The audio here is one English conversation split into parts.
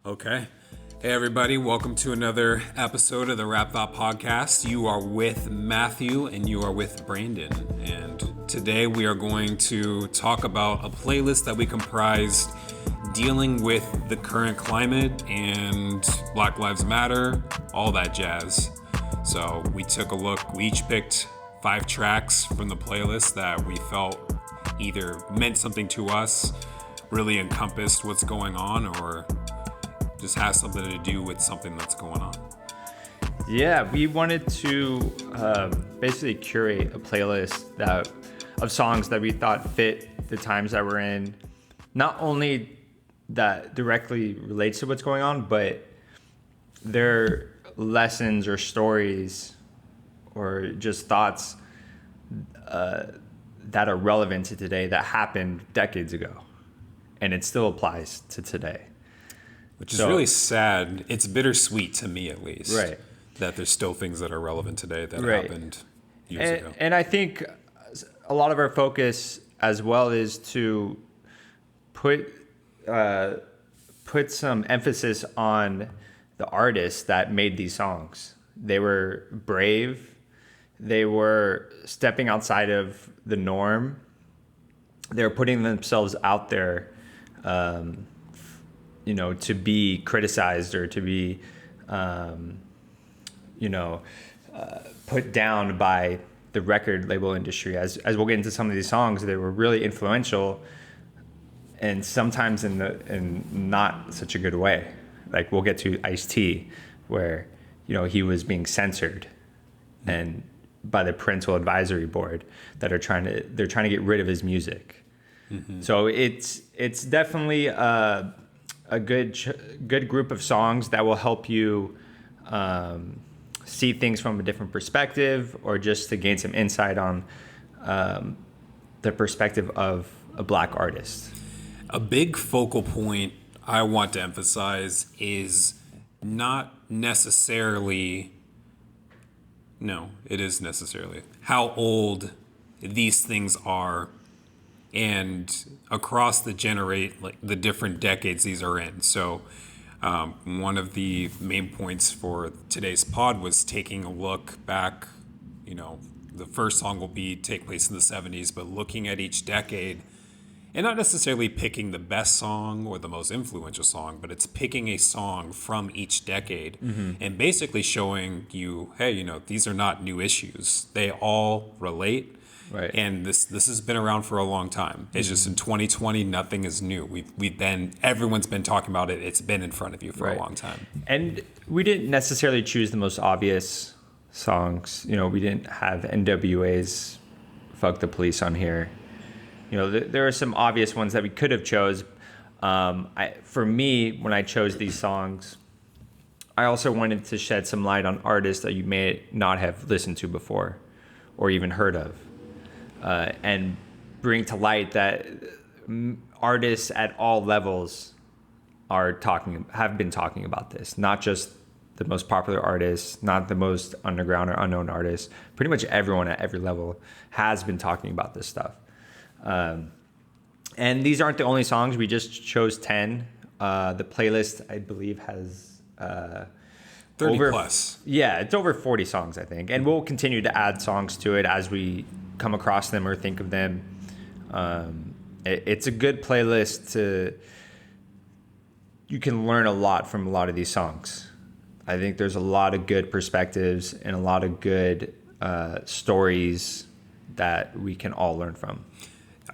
Okay. Hey, everybody. Welcome to another episode of the Rap Thought Podcast. You are with Matthew and you are with Brandon. And today we are going to talk about a playlist that we comprised dealing with the current climate and Black Lives Matter, all that jazz. So we took a look. We each picked 5 tracks from the playlist that we felt either meant something to us, really encompassed what's going on, or just has something to do with something that's going on. Yeah, we wanted to basically curate a playlist of songs that we thought fit the times that we're in. Not only that directly relates to what's going on, but their lessons or stories or just thoughts that are relevant to today that happened decades ago. And it still applies to today. Which is really sad. It's bittersweet to me, at least. Right. That there's still things that are relevant today that happened years ago. And I think a lot of our focus as well is to put some emphasis on the artists that made these songs. They were brave. They were stepping outside of the norm. They're putting themselves out there, to be criticized or to be, put down by the record label industry. As we'll get into some of these songs, they were really influential, and sometimes in not such a good way. Like we'll get to Ice-T, where he was being censored, and by the parental advisory board they're trying to get rid of his music. Mm-hmm. So it's definitely a good group of songs that will help you see things from a different perspective, or just to gain some insight on the perspective of a Black artist. A big focal point I want to emphasize is not necessarily, no, it is necessarily how old these things are, and across the the different decades these are in. So one of the main points for today's pod was taking a look back. The first song will take place in the 70s, but looking at each decade, and not necessarily picking the best song or the most influential song, but it's picking a song from each decade, mm-hmm. and basically showing you, hey, these are not new issues. They all relate. Right. And this has been around for a long time. It's just in 2020, nothing is new. Everyone's been talking about it. It's been in front of you for a long time. And we didn't necessarily choose the most obvious songs. We didn't have NWA's "Fuck the Police" on here. There are some obvious ones that we could have chose. For me, when I chose these songs, I also wanted to shed some light on artists that you may not have listened to before or even heard of. And bring to light that artists at all levels have been talking about this. Not just the most popular artists, not the most underground or unknown artists. Pretty much everyone at every level has been talking about this stuff. And these aren't the only songs. We just chose 10. The playlist, I believe, has 30 plus. Yeah, it's over 40 songs, I think. And we'll continue to add songs to it as we come across them or think of them. It's a good playlist. You can learn a lot from a lot of these songs. I think there's a lot of good perspectives and a lot of good stories that we can all learn from.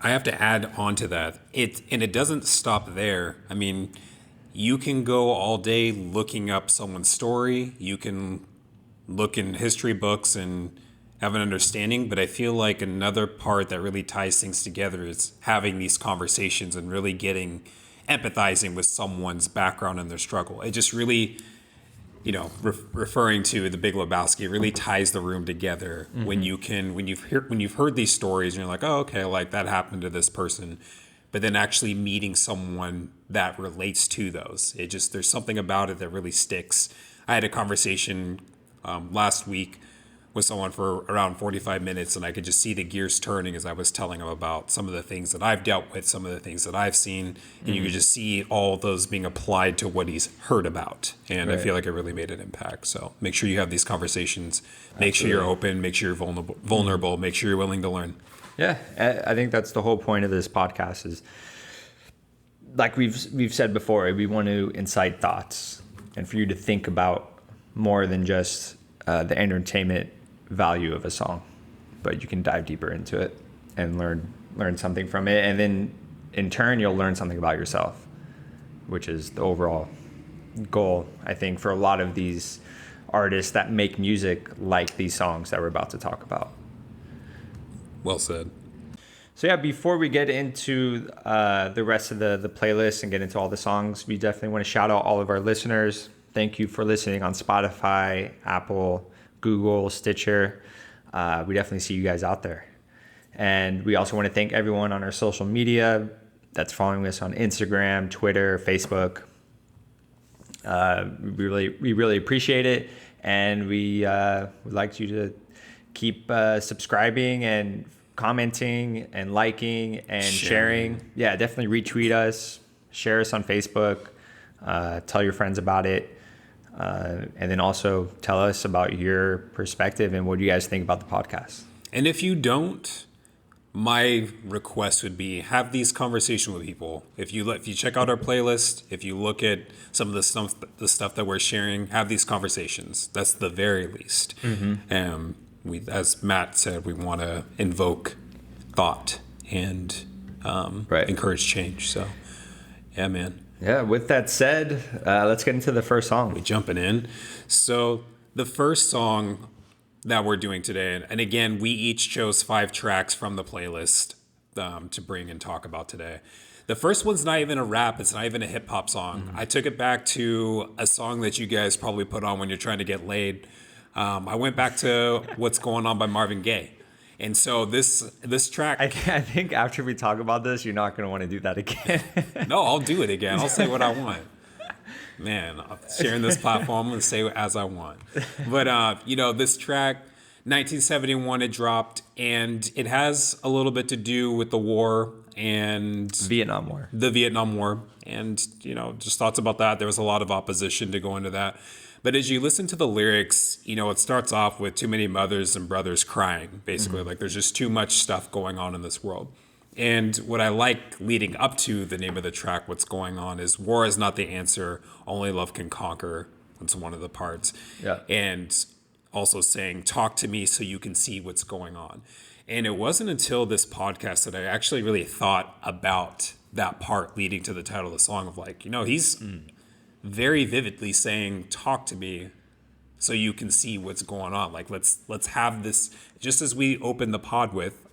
I have to add on to that. It doesn't stop there. I mean, you can go all day looking up someone's story. You can look in history books and have an understanding, but I feel like another part that really ties things together is having these conversations and really empathizing with someone's background and their struggle. It just really, referring to The Big Lebowski, it really ties the room together. Mm-hmm. when you've heard these stories and you're like, oh, okay, like that happened to this person, but then actually meeting someone that relates to those, there's something about it that really sticks. I had a conversation last week with someone for around 45 minutes, and I could just see the gears turning as I was telling him about some of the things that I've dealt with, some of the things that I've seen, and you could just see all of those being applied to what he's heard about. And I Right. feel like it really made an impact. So make sure you have these conversations. Make sure you're open. Make sure you're vulnerable. Make sure you're willing to learn. Yeah, I think that's the whole point of this podcast is, like we've said before, we want to incite thoughts and for you to think about more than just the entertainment value of a song, but you can dive deeper into it and learn something from it, and then in turn you'll learn something about yourself, which is the overall goal, I think, for a lot of these artists that make music like these songs that we're about to talk about. Well said. So yeah, before we get into the rest of the playlist and get into all the songs, we definitely want to shout out all of our listeners. Thank you for listening on Spotify, Apple, Google, Stitcher. We definitely see you guys out there. And we also want to thank everyone on our social media that's following us on Instagram, Twitter, Facebook. We really appreciate it. And we would like you to keep subscribing and commenting and liking and sharing. Yeah, definitely retweet us, share us on Facebook, tell your friends about it. And then also tell us about your perspective and what you guys think about the podcast. And if you don't, my request would be have these conversations with people. If you check out our playlist, if you look at some of the stuff that we're sharing, have these conversations. That's the very least. We, as Matt said, we want to invoke thought and encourage change. So, yeah, man. Yeah, with that said, let's get into the first song. Jumping in. So the first song that we're doing today, and again, we each chose 5 tracks from the playlist to bring and talk about today. The first one's not even a rap. It's not even a hip hop song. I took it back to a song that you guys probably put on when you're trying to get laid. I went back to What's Going On by Marvin Gaye. And so this track... I think after we talk about this, you're not going to want to do that again. No, I'll do it again. I'll say what I want. Man, I'm sharing this platform, I'm going to say it as I want. But, this track, 1971, it dropped, and it has a little bit to do with the war and... The Vietnam War. And, just thoughts about that. There was a lot of opposition to go into that. But as you listen to the lyrics, it starts off with too many mothers and brothers crying, basically. Like there's just too much stuff going on in this world. And what I like leading up to the name of the track, What's Going On, is war is not the answer. Only love can conquer. That's one of the parts. Yeah. And also saying, talk to me so you can see what's going on. And it wasn't until this podcast that I actually really thought about that part leading to the title of the song of he's... very vividly saying, talk to me so you can see what's going on. Like, let's have this, just as we opened the pod with,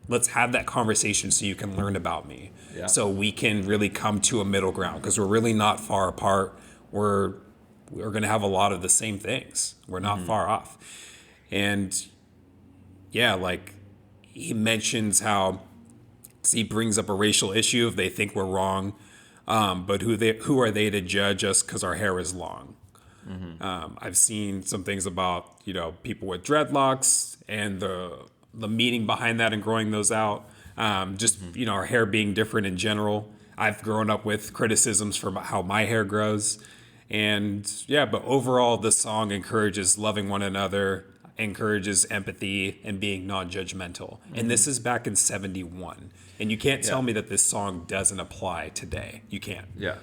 let's have that conversation so you can learn about me. Yeah. So we can really come to a middle ground because we're really not far apart. We're going to have a lot of the same things. We're not far off. And yeah, like he mentions how he brings up a racial issue if they think we're wrong. But who are they to judge us because our hair is long? I've seen some things about people with dreadlocks and the meaning behind that and growing those out. Our hair being different in general. I've grown up with criticisms for how my hair grows, and but overall, the song encourages loving one another, encourages empathy, and being non-judgmental. And this is back in '71. And you can't tell me that this song doesn't apply today. You can't. Yeah.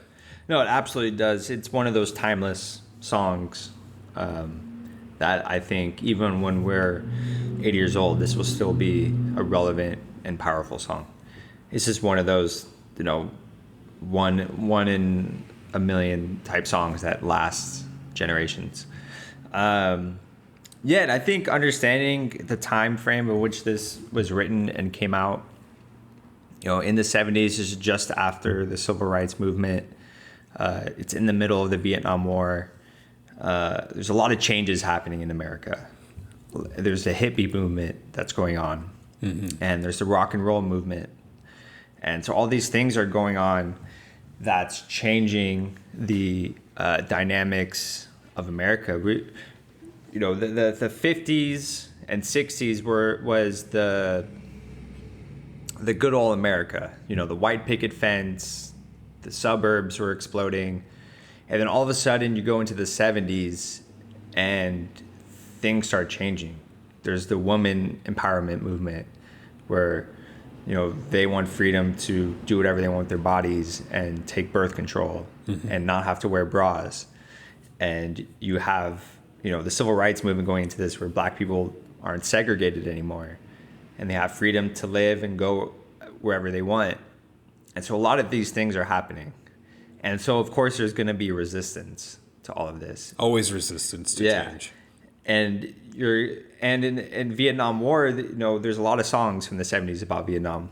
No, it absolutely does. It's one of those timeless songs that I think even when we're 80 years old, this will still be a relevant and powerful song. It's just one of those, one in a million type songs that lasts generations. And I think understanding the time frame in which this was written and came out, in the 70s, is just after the civil rights movement. It's in the middle of the Vietnam War. There's a lot of changes happening in America. There's the hippie movement that's going on, and there's the rock and roll movement. And so all these things are going on that's changing the dynamics of America. the 50s and 60s was the good old America. The white picket fence, the suburbs were exploding, and then all of a sudden you go into the 70s and things start changing. There's the woman empowerment movement where they want freedom to do whatever they want with their bodies and take birth control and not have to wear bras. And you have the civil rights movement going into this where black people aren't segregated anymore and they have freedom to live and go wherever they want. And so a lot of these things are happening. And so, of course, there's going to be resistance to all of this. Always resistance to change. And in Vietnam War, there's a lot of songs from the 70s about Vietnam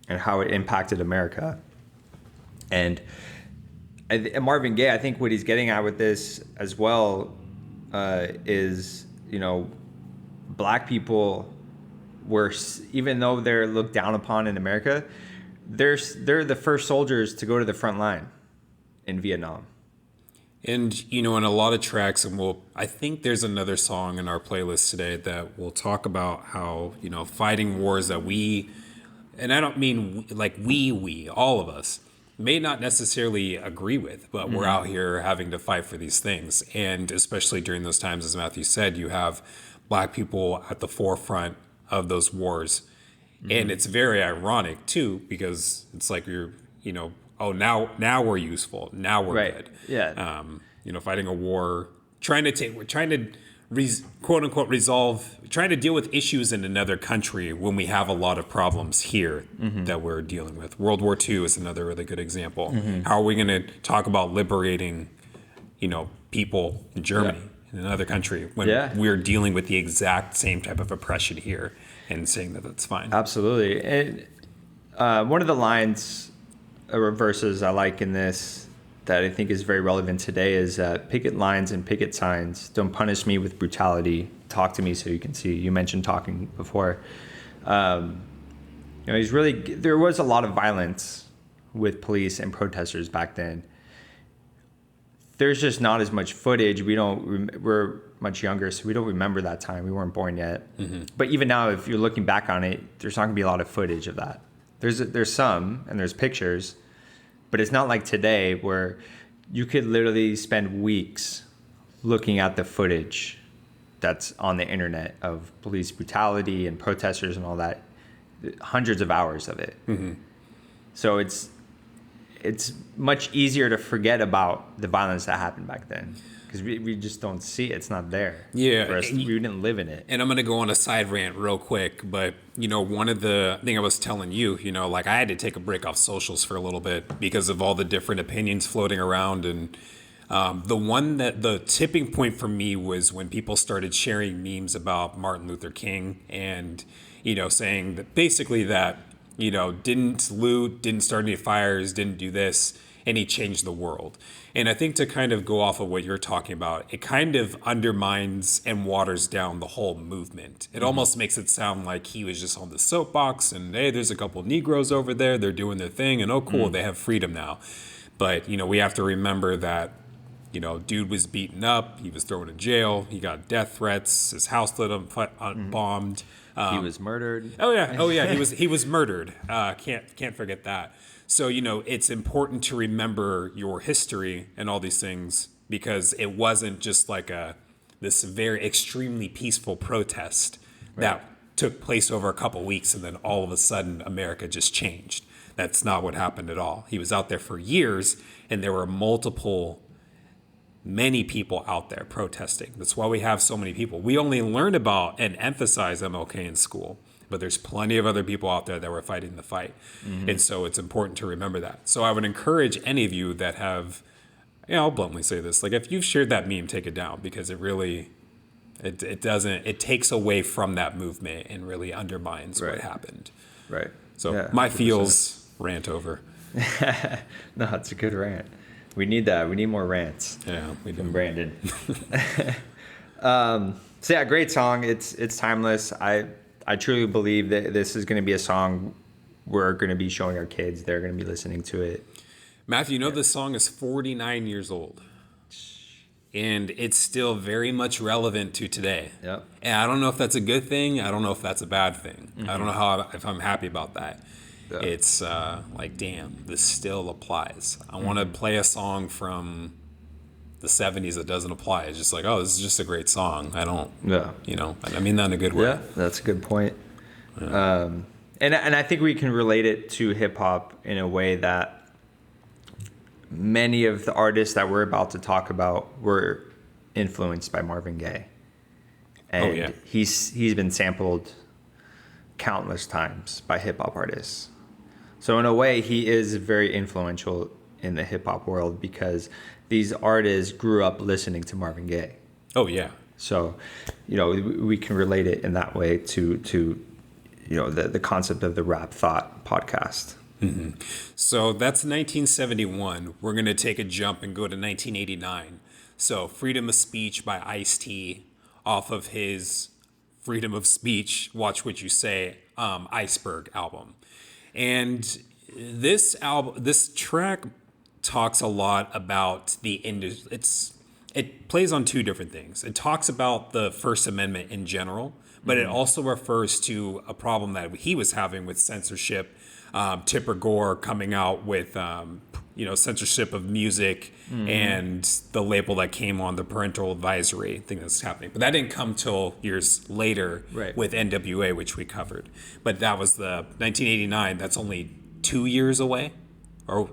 and how it impacted America. And Marvin Gaye, I think what he's getting at with this as well is, black people were, even though they're looked down upon in America, they're the first soldiers to go to the front line in Vietnam. And, in a lot of tracks, and I think there's another song in our playlist today that will talk about how, fighting wars that and I don't mean like all of us, may not necessarily agree with, but we're out here having to fight for these things. And especially during those times, as Matthew said, you have black people at the forefront of those wars. And it's very ironic, too, because it's like now we're useful. Now we're good. Yeah. Fighting a war, trying to quote unquote resolve, trying to deal with issues in another country when we have a lot of problems here that we're dealing with. World War II is another really good example. How are we going to talk about liberating, people in Germany, in another country, when we're dealing with the exact same type of oppression here and saying that that's fine? Absolutely. And one of the lines or verses I like in this that I think is very relevant today is picket lines and picket signs. Don't punish me with brutality. Talk to me so you can see. You mentioned talking before. There was a lot of violence with police and protesters back then. There's just not as much footage. We're much younger, so we don't remember that time. We weren't born yet. But even now, if you're looking back on it, there's not going to be a lot of footage of that. There's some, and there's pictures, but it's not like today where you could literally spend weeks looking at the footage that's on the internet of police brutality and protesters and all that, hundreds of hours of it. So it's much easier to forget about the violence that happened back then because we just don't see it. It's not there. Yeah. For us, we didn't live in it. And I'm going to go on a side rant real quick, but, one of the thing I was telling you, like I had to take a break off socials for a little bit because of all the different opinions floating around. And the tipping point for me was when people started sharing memes about Martin Luther King and, saying that basically that, didn't loot, didn't start any fires, didn't do this, and he changed the world. And I think to kind of go off of what you're talking about, it kind of undermines and waters down the whole movement. It almost makes it sound like he was just on the soapbox and, hey, there's a couple Negroes over there, they're doing their thing, and oh, cool, they have freedom now. But, we have to remember that, dude was beaten up, he was thrown in jail, he got death threats, his house lit on bombed. He was murdered. Oh yeah, he was murdered. Can't forget that. So, it's important to remember your history and all these things because it wasn't just like this very extremely peaceful protest that took place over a couple weeks and then all of a sudden America just changed. That's not what happened at all. He was out there for years and there were many people out there protesting. That's why we have so many people. We only learn about and emphasize MLK in school. But there's plenty of other people out there that were fighting the fight. And so it's important to remember that. So I would encourage any of you that have, I'll bluntly say this, like if you've shared that meme, take it down because it really, it takes away from that movement and really undermines what happened. Right. So my 100%. Feels rant over. No, it's a good rant. We need that. We need more rants. Yeah, we do. From Brandon. So yeah, great song. It's timeless. I truly believe that this is going to be a song we're going to be showing our kids. They're going to be listening to it. Matthew, this song is 49 years old. and it's still very much relevant to today. Yep. And I don't know if that's a good thing. I don't know if that's a bad thing. I don't know if I'm happy about that. Yeah. It's like, damn, this still applies. I want to play a song from the 70s that doesn't apply. It's just like, oh, this is just a great song. I don't, Yeah. I mean that in a good way. Yeah, that's a good point. And I think we can relate it to hip hop in a way that many of the artists that we're about to talk about were influenced by Marvin Gaye. And yeah. he's been sampled countless times by hip hop artists. So in a way, he is very influential in the hip hop world because these artists grew up listening to Marvin Gaye. Oh, yeah. So, we can relate it in that way to the concept of the Rap Thought podcast. Mm-hmm. So that's 1971. We're going to take a jump and go to 1989. So Freedom of Speech by Ice-T off of his Freedom of Speech, Watch What You Say, Iceberg album. And this track talks a lot about the industry. It plays on two different things. It talks about the First Amendment in general, but it also refers to a problem that he was having with censorship. Tipper Gore coming out with, censorship of music and the label that came on the parental advisory thing that's happening. But that didn't come till years later with NWA, which we covered. But that was the 1989. That's only 2 years away. Well,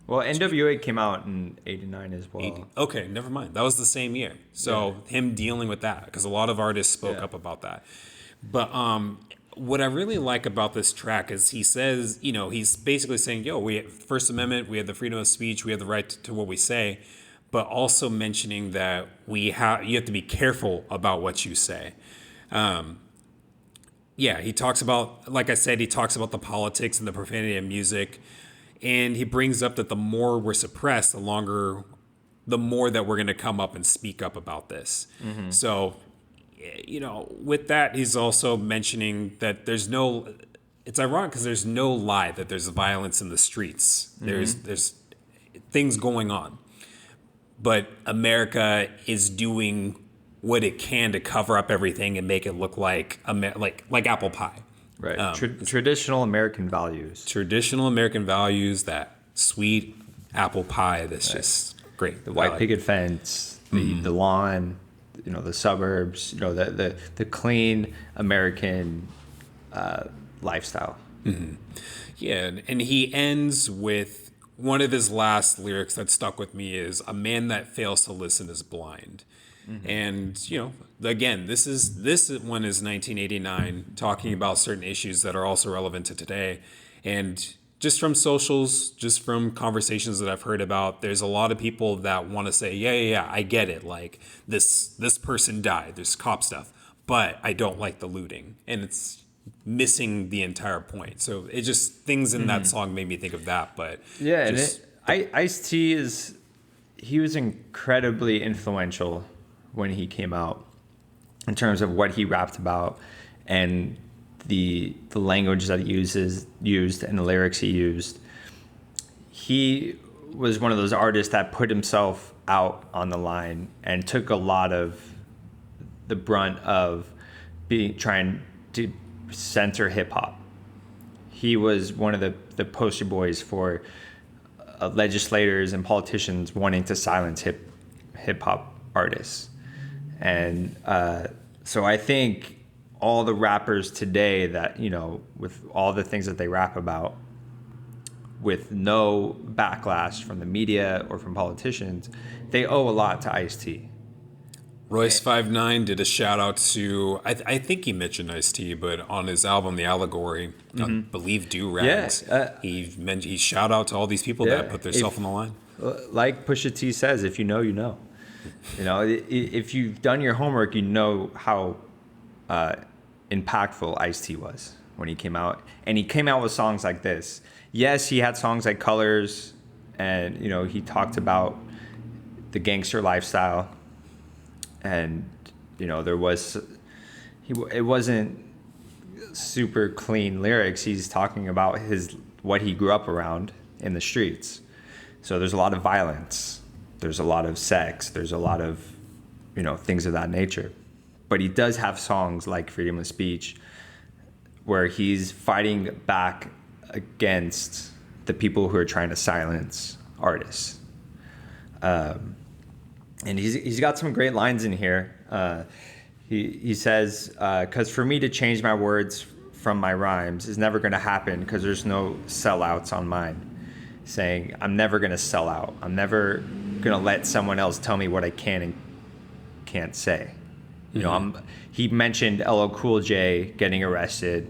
NWA came out in 89 as well. 80. Okay, never mind. That was the same year. So him dealing with that, because a lot of artists spoke up about that. But what I really like about this track is he says, he's basically saying, we have First Amendment, we have the freedom of speech, we have the right to what we say, but also mentioning that you have to be careful about what you say. He talks about, like I said, he talks about the politics and the profanity of music, and he brings up that the more we're suppressed, the more that we're going to come up and speak up about this. Mm-hmm. So, with that, he's also mentioning that it's ironic because there's no lie that there's violence in the streets. Mm-hmm. There's things going on, but America is doing what it can to cover up everything and make it look like apple pie. Right. Traditional American values. Traditional American values, that sweet apple pie that's just great. The white picket fence, the lawn, the suburbs, the clean American lifestyle. Mm-hmm. Yeah, and he ends with one of his last lyrics that stuck with me is, "A man that fails to listen is blind." Mm-hmm. And, again, this one is 1989, talking about certain issues that are also relevant to today. And just from socials, just from conversations that I've heard about, there's a lot of people that want to say, yeah, I get it. Like this person died, there's cop stuff, but I don't like the looting. And it's missing the entire point. So it just, things in that song made me think of that. But yeah, Ice-T he was incredibly influential when he came out in terms of what he rapped about and the language that he used and the lyrics he used. He was one of those artists that put himself out on the line and took a lot of the brunt of trying to censor hip hop. He was one of the poster boys for legislators and politicians wanting to silence hip hop artists. And so I think all the rappers today that, with all the things that they rap about, with no backlash from the media or from politicians, they owe a lot to Ice-T. Royce 5'9" did a shout out to, I think he mentioned Ice-T, but on his album, The Allegory, I believe Do Rags, he shout out to all these people that put themselves on the line. Like Pusha T says, if you know, you know. If you've done your homework, you know how impactful Ice-T was when he came out. And he came out with songs like this. Yes, he had songs like Colors, and, he talked about the gangster lifestyle. And, it wasn't super clean lyrics. He's talking about what he grew up around in the streets. So there's a lot of violence. There's a lot of sex. There's a lot of, things of that nature. But he does have songs like Freedom of Speech where he's fighting back against the people who are trying to silence artists. And he's got some great lines in here. He says, "'Cause for me to change my words from my rhymes is never going to happen because there's no sellouts on mine." Saying, I'm never going to sell out. I'm never going to let someone else tell me what I can and can't say. He mentioned LL Cool J getting arrested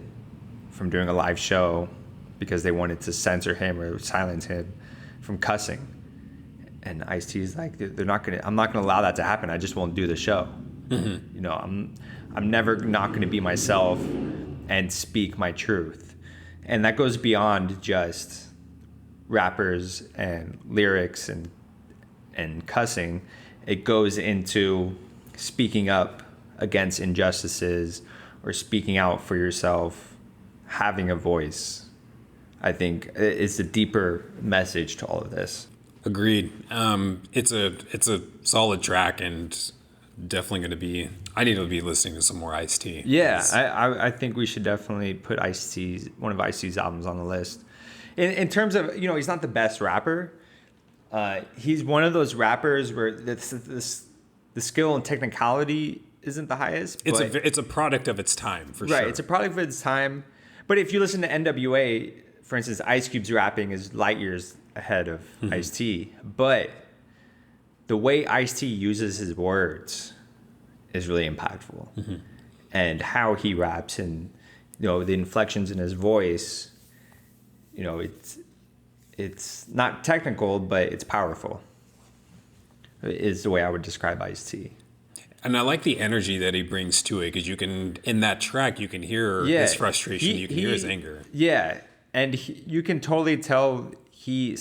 from doing a live show because they wanted to censor him or silence him from cussing. And Ice-T's like, I'm not going to allow that to happen. I just won't do the show. I'm never not going to be myself and speak my truth. And that goes beyond just rappers and lyrics and cussing. It goes into speaking up against injustices or speaking out for yourself, having a voice. I think is a deeper message to all of this. Agreed. It's a solid track and definitely going to be. I need to be listening to some more Ice-T. Yeah, I think we should definitely put one of Ice-T's albums on the list. In terms of, he's not the best rapper. He's one of those rappers where the skill and technicality isn't the highest. It's a product of its time, for sure. Right, it's a product of its time. But if you listen to NWA, for instance, Ice Cube's rapping is light years ahead of Ice-T. But the way Ice-T uses his words is really impactful. And how he raps and, the inflections in his voice, it's not technical, but it's powerful, is the way I would describe Ice-T. And I like the energy that he brings to it, because in that track, you can hear his frustration, you can hear his anger. Yeah, and you can totally tell he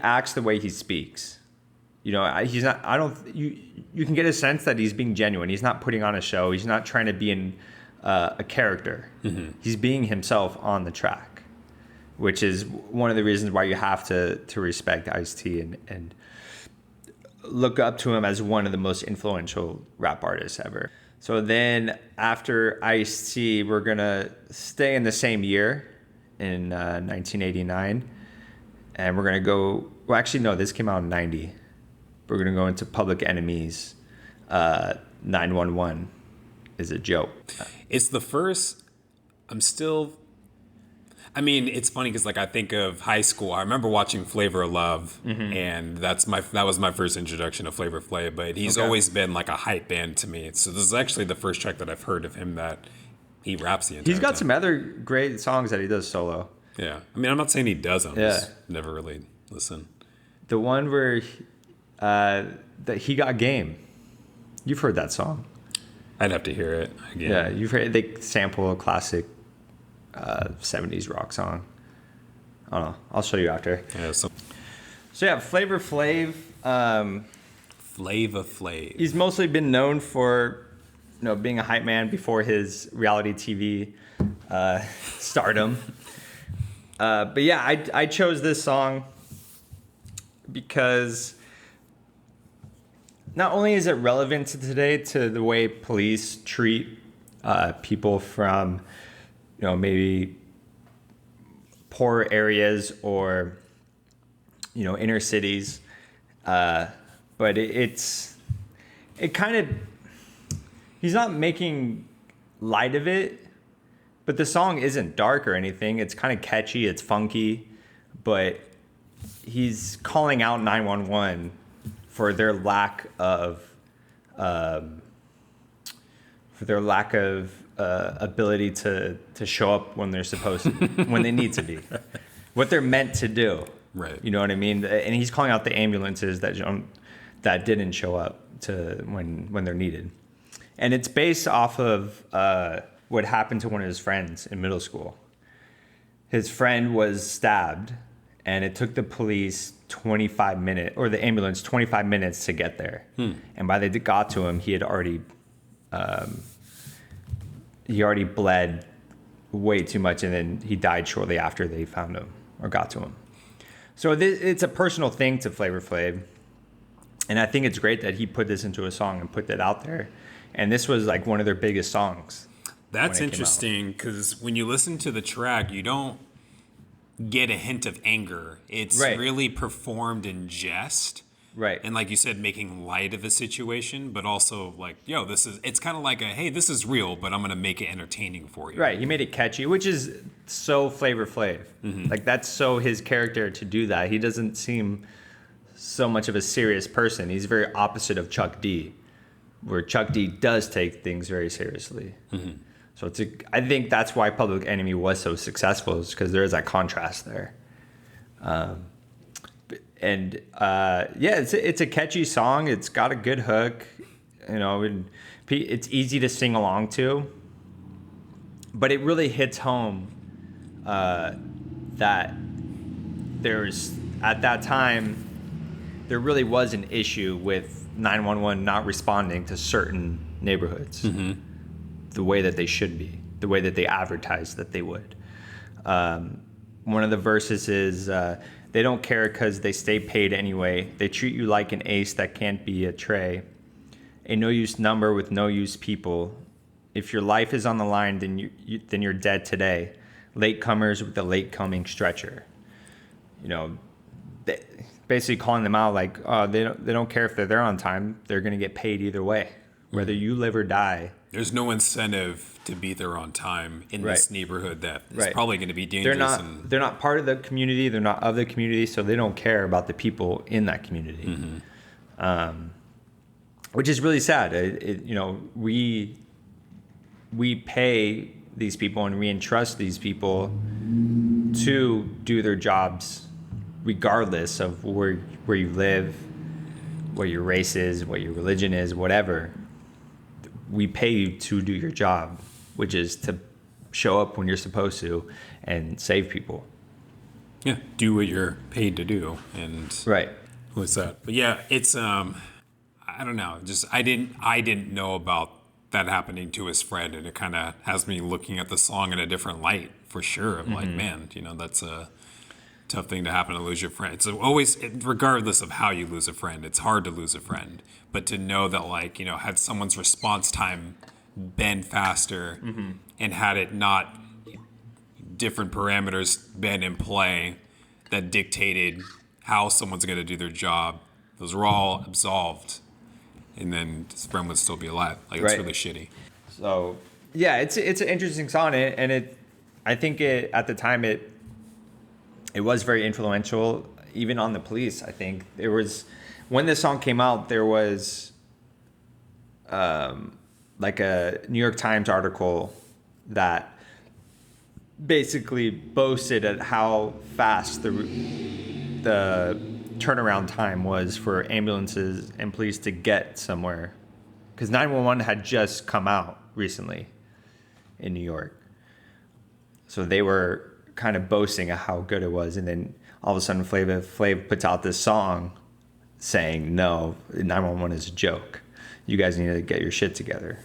acts the way he speaks. He's not. I don't. You can get a sense that he's being genuine. He's not putting on a show. He's not trying to be a character. He's being himself on the track, which is one of the reasons why you have to respect Ice-T and look up to him as one of the most influential rap artists ever. So then after Ice-T, we're going to stay in the same year in 1989. And we're going to go, well, actually, no, this came out in 90. We're going to go into Public Enemy's 911 is a joke. It's the first, it's funny because I think of high school. I remember watching Flavor of Love, and that was my first introduction to Flavor Flav. But he's always been like a hype band to me. So this is actually the first track that I've heard of him that he raps the entire time. He's got some other great songs that he does solo. Yeah, I'm not saying he doesn't. Just never really listen. The one where that He Got Game. You've heard that song. I'd have to hear it again. Yeah, you've heard. They sample a classic 70s rock song. I don't know. I'll show you after. Yeah. So yeah, Flavor Flav. Flavor Flav. He's mostly been known for, being a hype man before his reality TV stardom. But yeah, I chose this song because not only is it relevant to today to the way police treat people from, maybe poor areas or, inner cities, but he's not making light of it, but the song isn't dark or anything. It's kind of catchy, it's funky, but he's calling out 911 for their lack of ability to show up when they're supposed to, when they need to be, what they're meant to do. Right. You know what I mean? And he's calling out the ambulances that didn't show up to when they're needed. And it's based off of what happened to one of his friends in middle school. His friend was stabbed, and it took the police 25 minutes, or the ambulance 25 minutes to get there. And by the time they got to him, he already bled way too much, and then he died shortly after they found him or got to him. So it's a personal thing to Flavor Flav. And I think it's great that he put this into a song and put that out there. And this was like one of their biggest songs. That's interesting because when you listen to the track, you don't get a hint of anger. It's really performed in jest. Right. And like you said, making light of a situation, but also like, yo, it's kind of like hey, this is real, but I'm going to make it entertaining for you. Right. He made it catchy, which is so Flavor Flav. Mm-hmm. Like that's so his character to do that. He doesn't seem so much of a serious person. He's very opposite of Chuck D, where Chuck D does take things very seriously. Mm-hmm. So I think that's why Public Enemy was so successful, is because there is that contrast there. It's a catchy song. It's got a good hook, and it's easy to sing along to. But it really hits home that at that time, there really was an issue with 911 not responding to certain neighborhoods the way that they should be, the way that they advertised that they would. One of the verses is, they don't care because they stay paid anyway. They treat you like an ace that can't be a tray. A no-use number with no-use people. If your life is on the line, then you're dead today. Latecomers with the late-coming stretcher. Basically calling them out like, they don't care if they're there on time. They're going to get paid either way, whether you live or die. There's no incentive to be there on time in this neighborhood that is probably going to be dangerous. They're not part of the community. They're not of the community, so they don't care about the people in that community, which is really sad. We pay these people and we entrust these people to do their jobs regardless of where you live, what your race is, what your religion is, whatever. We pay you to do your job, which is to show up when you're supposed to and save people. Yeah, do what you're paid to do. And what's that? But yeah, it's I don't know. Just I didn't know about that happening to his friend, and it kind of has me looking at the song in a different light for sure. I'm like, man, that's a tough thing to happen to lose your friend. It's always, regardless of how you lose a friend, it's hard to lose a friend. But to know that, had someone's response time been faster and had it not different parameters been in play that dictated how someone's going to do their job, those were all absolved. And then his friend would still be alive. It's really shitty. So, yeah, it's an interesting song. And I think at the time, it was very influential, even on the police. I think there was, when this song came out, there was like a New York Times article that basically boasted at how fast the turnaround time was for ambulances and police to get somewhere, because 911 had just come out recently in New York, so they were kind of boasting of how good it was. And then all of a sudden Flav puts out this song saying, no, 911 is a joke. You guys need to get your shit together.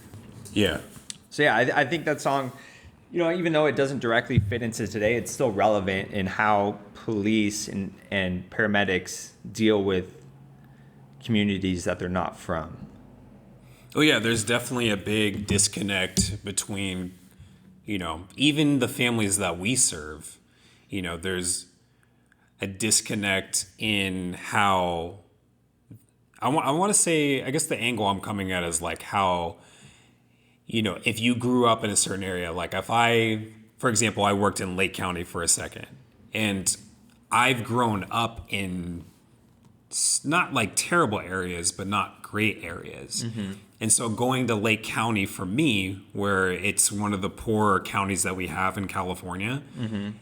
Yeah. So yeah, I think that song, even though it doesn't directly fit into today, it's still relevant in how police and paramedics deal with communities that they're not from. Oh yeah, there's definitely a big disconnect between even the families that we serve. There's a disconnect in how I want to say, I guess the angle I'm coming at is like how, if you grew up in a certain area, like for example, I worked in Lake County for a second, and I've grown up in not like terrible areas, but not great areas. Mm-hmm. And so going to Lake County for me, where it's one of the poorer counties that we have in California,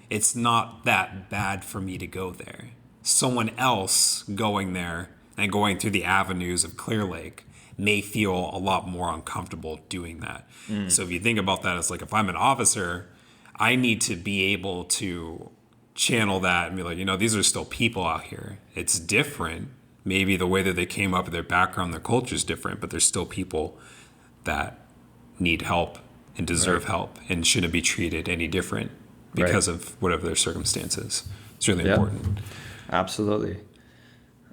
it's not that bad for me to go there. Someone else going there and going through the avenues of Clear Lake may feel a lot more uncomfortable doing that. So if you think about that, it's like, if I'm an officer, I need to be able to channel that and be like, these are still people out here. It's different. Maybe the way that they came up, their background, their culture is different, but there's still people that need help and deserve help and shouldn't be treated any different because of whatever their circumstances. It's really important. Absolutely.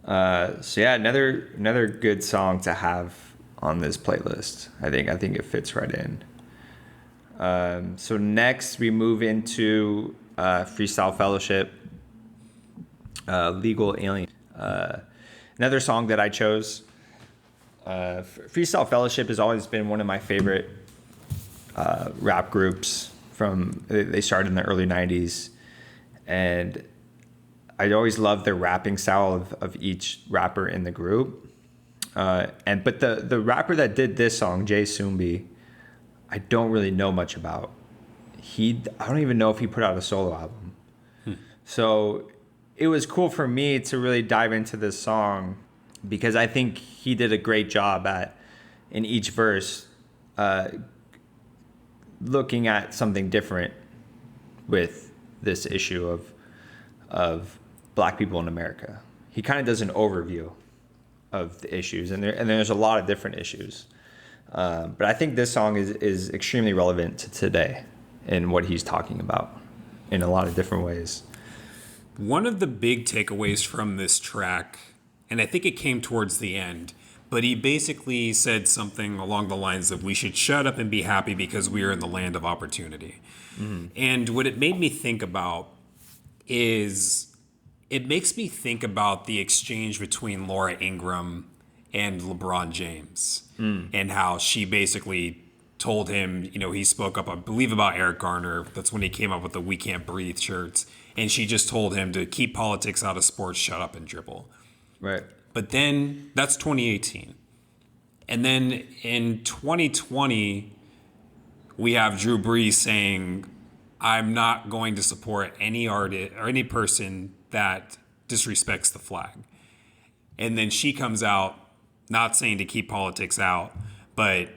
So yeah, another good song to have on this playlist. I think it fits right in. So next we move into Freestyle Fellowship, Legal Alien. Another song that I chose. Freestyle Fellowship has always been one of my favorite rap groups. They started in the early '90s, and I always loved their rapping style of each rapper in the group. But the rapper that did this song, Jay Sumbi, I don't really know much about. I don't even know if he put out a solo album. So it was cool for me to really dive into this song because I think he did a great job in each verse, looking at something different with this issue of Black people in America. He kind of does an overview of the issues, and there's a lot of different issues. But I think this song is extremely relevant to today and what he's talking about in a lot of different ways. One of the big takeaways from this track, and I think it came towards the end, but he basically said something along the lines of we should shut up and be happy because we are in the land of opportunity. Mm-hmm. And what it made me think about is it makes me think about the exchange between Laura Ingraham and LeBron James and how she basically told him, he spoke up, I believe, about Eric Garner. That's when he came up with the We Can't Breathe shirts. And she just told him to keep politics out of sports, shut up and dribble. Right. But then that's 2018. And then in 2020, we have Drew Brees saying, I'm not going to support any artist or any person that disrespects the flag. And then she comes out not saying to keep politics out, but,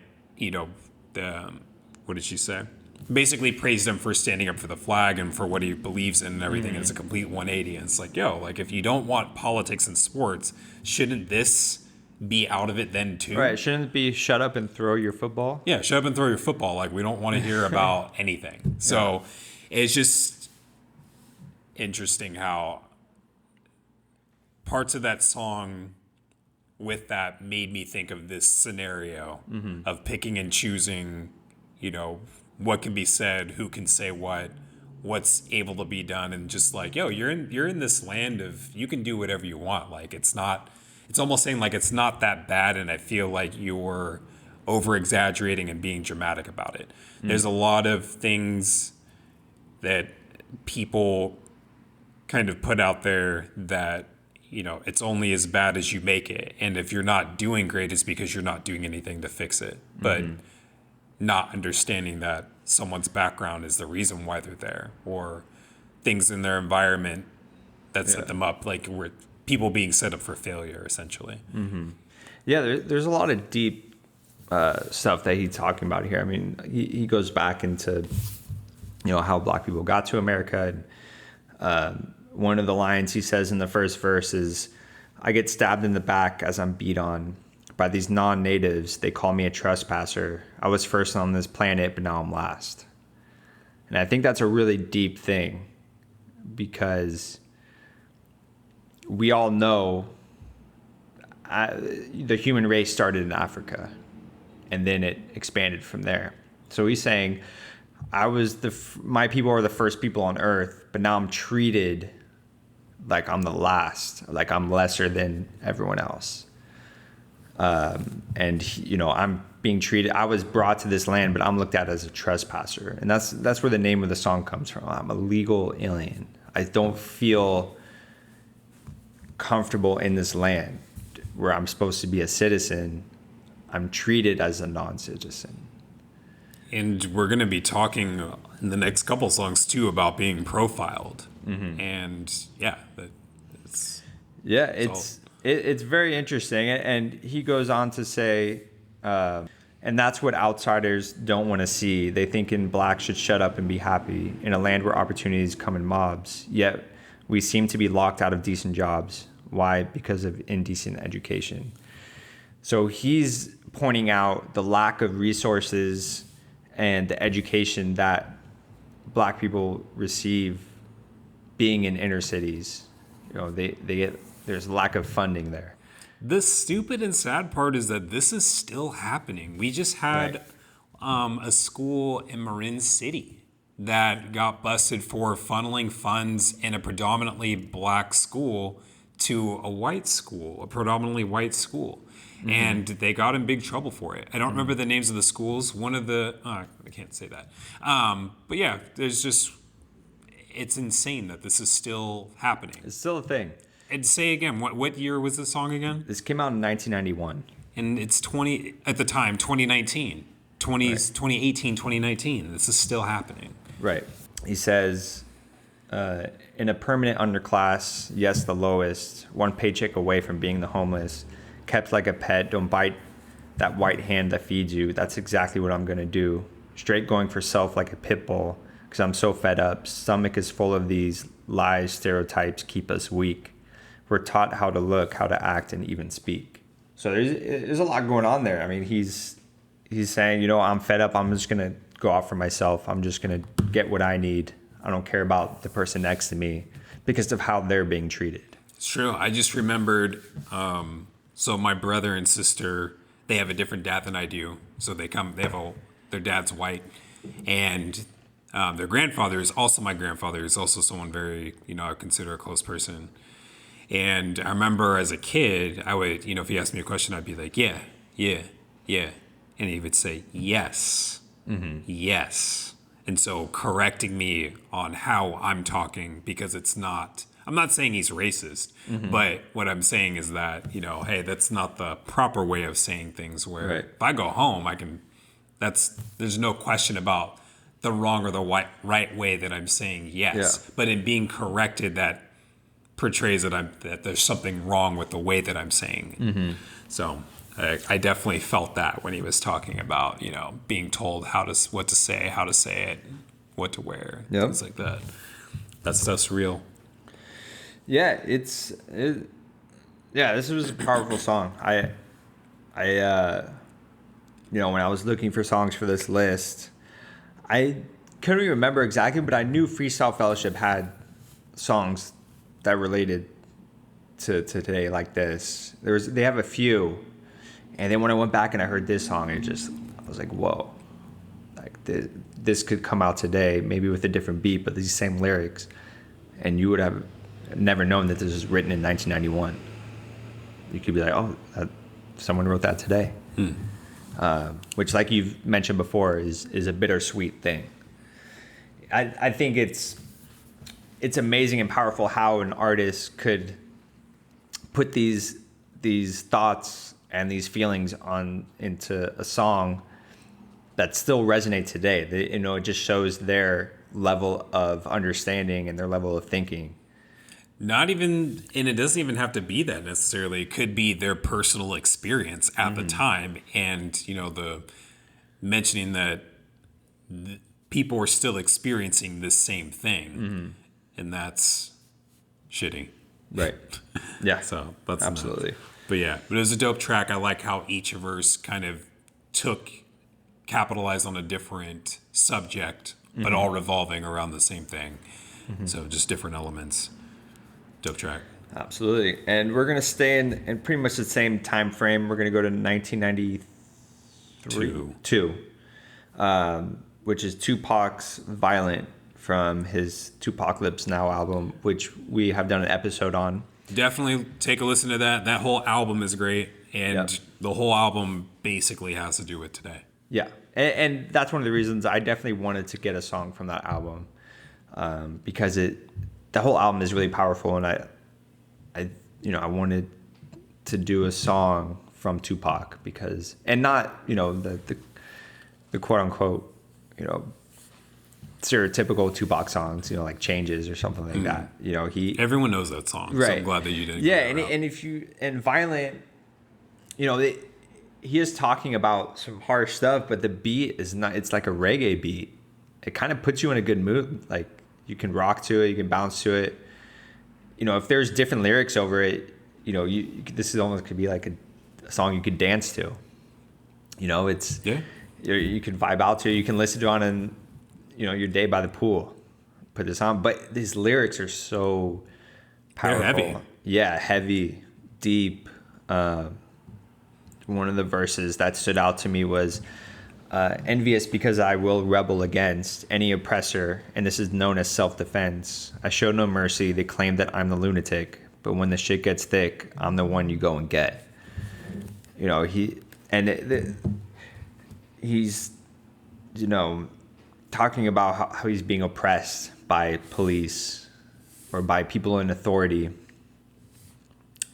what did she say? Basically praised him for standing up for the flag and for what he believes in and everything. Mm-hmm. It's a complete 180. And it's like, if you don't want politics in sports, shouldn't this be out of it then too? Right. Shouldn't it be shut up and throw your football? Yeah, shut up and throw your football. Like, we don't want to hear about anything. So it's just interesting how parts of that song with that made me think of this scenario of picking and choosing, what can be said, who can say what's able to be done, and just like, you're in this land of you can do whatever you want. Like, it's almost saying like it's not that bad, and I feel like you're over exaggerating and being dramatic about it. There's a lot of things that people kind of put out there that it's only as bad as you make it, and if you're not doing great, it's because you're not doing anything to fix it. But not understanding that someone's background is the reason why they're there, or things in their environment that set them up, like we're people being set up for failure, essentially. Mm-hmm. Yeah, there's a lot of deep stuff that he's talking about here. I mean, he goes back into how Black people got to America. And one of the lines he says in the first verse is, "I get stabbed in the back as I'm beat on by these non-natives. They call me a trespasser. I was first on this planet, but now I'm last." And I think that's a really deep thing, because we all know the human race started in Africa, and then it expanded from there. So he's saying, my people are the first people on Earth, but now I'm treated like I'm the last, like I'm lesser than everyone else. I'm being treated, I was brought to this land, but I'm looked at as a trespasser. And that's where the name of the song comes from. I'm a legal alien. I don't feel comfortable in this land where I'm supposed to be a citizen. I'm treated as a non-citizen. And we're going to be talking in the next couple songs too about being profiled. Mm-hmm. And it's very interesting. And he goes on to say, and that's what outsiders don't want to see. They think Blacks should shut up and be happy in a land where opportunities come in mobs. Yet we seem to be locked out of decent jobs. Why? Because of indecent education. So he's pointing out the lack of resources and the education that Black people receive being in inner cities, You know, they get, there's lack of funding there. The stupid and sad part is that this is still happening. We just had a school in Marin City that got busted for funneling funds in a predominantly black school to a white school, a predominantly white school. And they got in big trouble for it. I don't remember the names of the schools. One of the, I can't say that. But yeah, it's insane that this is still happening. It's still a thing. And say again, what year was the song again? This came out in 1991. And it's 2019, 2018, 2019. This is still happening. Right. He says, in a permanent underclass, yes, the lowest, one paycheck away from being the homeless, kept like a pet, don't bite that white hand that feeds you. That's exactly what I'm going to do. Straight going for self like a pit bull, because I'm so fed up. Stomach is full of these lies, stereotypes keep us weak. We're taught how to look, how to act, and even speak. So there's a lot going on there. I mean, he's saying, you know, I'm fed up. I'm just going to go out for myself. I'm just going to get what I need. I don't care about the person next to me because of how they're being treated. It's true. I just remembered, so my brother and sister, they have a different dad than I do. So their dad's white. And their grandfather is also my grandfather. Is also someone very, I consider a close person. And I remember as a kid, I would, if he asked me a question, I'd be like, yeah. And he would say, yes, yes. And so correcting me on how I'm talking, because I'm not saying he's racist, but what I'm saying is that, hey, that's not the proper way of saying things, where if I go home, there's no question about the wrong or the right way that I'm saying yes. But in being corrected, that portrays that there's something wrong with the way that I'm saying. So I definitely felt that when he was talking about, being told what to say, how to say it, what to wear, things like that. That stuff's real. Yeah, this was a powerful song. I when I was looking for songs for this list, I couldn't even remember exactly, but I knew Freestyle Fellowship had songs that related to today like this. They have a few, and then when I went back and I heard this song, I was like, whoa, like this could come out today, maybe with a different beat, but these same lyrics, and you would have never known that this was written in 1991. You could be like, oh, someone wrote that today, which, like you've mentioned before, is a bittersweet thing. I think it's amazing and powerful how an artist could put these thoughts and these feelings into a song that still resonate today. It just shows their level of understanding and their level of thinking. Not even, and it doesn't even have to be that necessarily. It could be their personal experience at the time, and the mentioning that people are still experiencing this same thing, and that's shitty. Right. Yeah. So that's absolutely. Enough. But yeah, it was a dope track. I like how each of us kind of capitalized on a different subject, but all revolving around the same thing. So just different elements. Dope track. Absolutely. And we're going to stay in pretty much the same time frame. We're going to go to 1992, which is Tupac's Violent from his Tupacalypse Now album, which we have done an episode on. Definitely take a listen to that. That whole album is great. And the whole album basically has to do with today. Yeah. And that's one of the reasons I definitely wanted to get a song from that album, because the whole album is really powerful, and I wanted to do a song from Tupac because, and not the quote unquote stereotypical Tupac songs, like Changes or something like that. Everyone knows that song. Right. So I'm glad that you didn't. Yeah, and Violent, he is talking about some harsh stuff, but the beat is not. It's like a reggae beat. It kind of puts you in a good mood. Like, you can rock to it, you can bounce to it. If there's different lyrics over it, this is almost could be like a song you could dance to. You can vibe out to it. You can listen to it on your day by the pool. Put this on, but these lyrics are so powerful. heavy. Yeah, heavy, deep. One of the verses that stood out to me was envious because I will rebel against any oppressor, and this is known as self-defense. I show no mercy. They claim that I'm the lunatic, but when the shit gets thick, I'm the one you go and get. You know, he's, you know, talking about how he's being oppressed by police or by people in authority.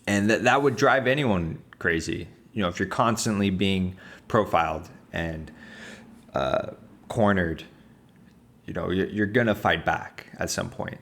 And that would drive anyone crazy. You know, if you're constantly being profiled and cornered, you know, you're going to fight back at some point.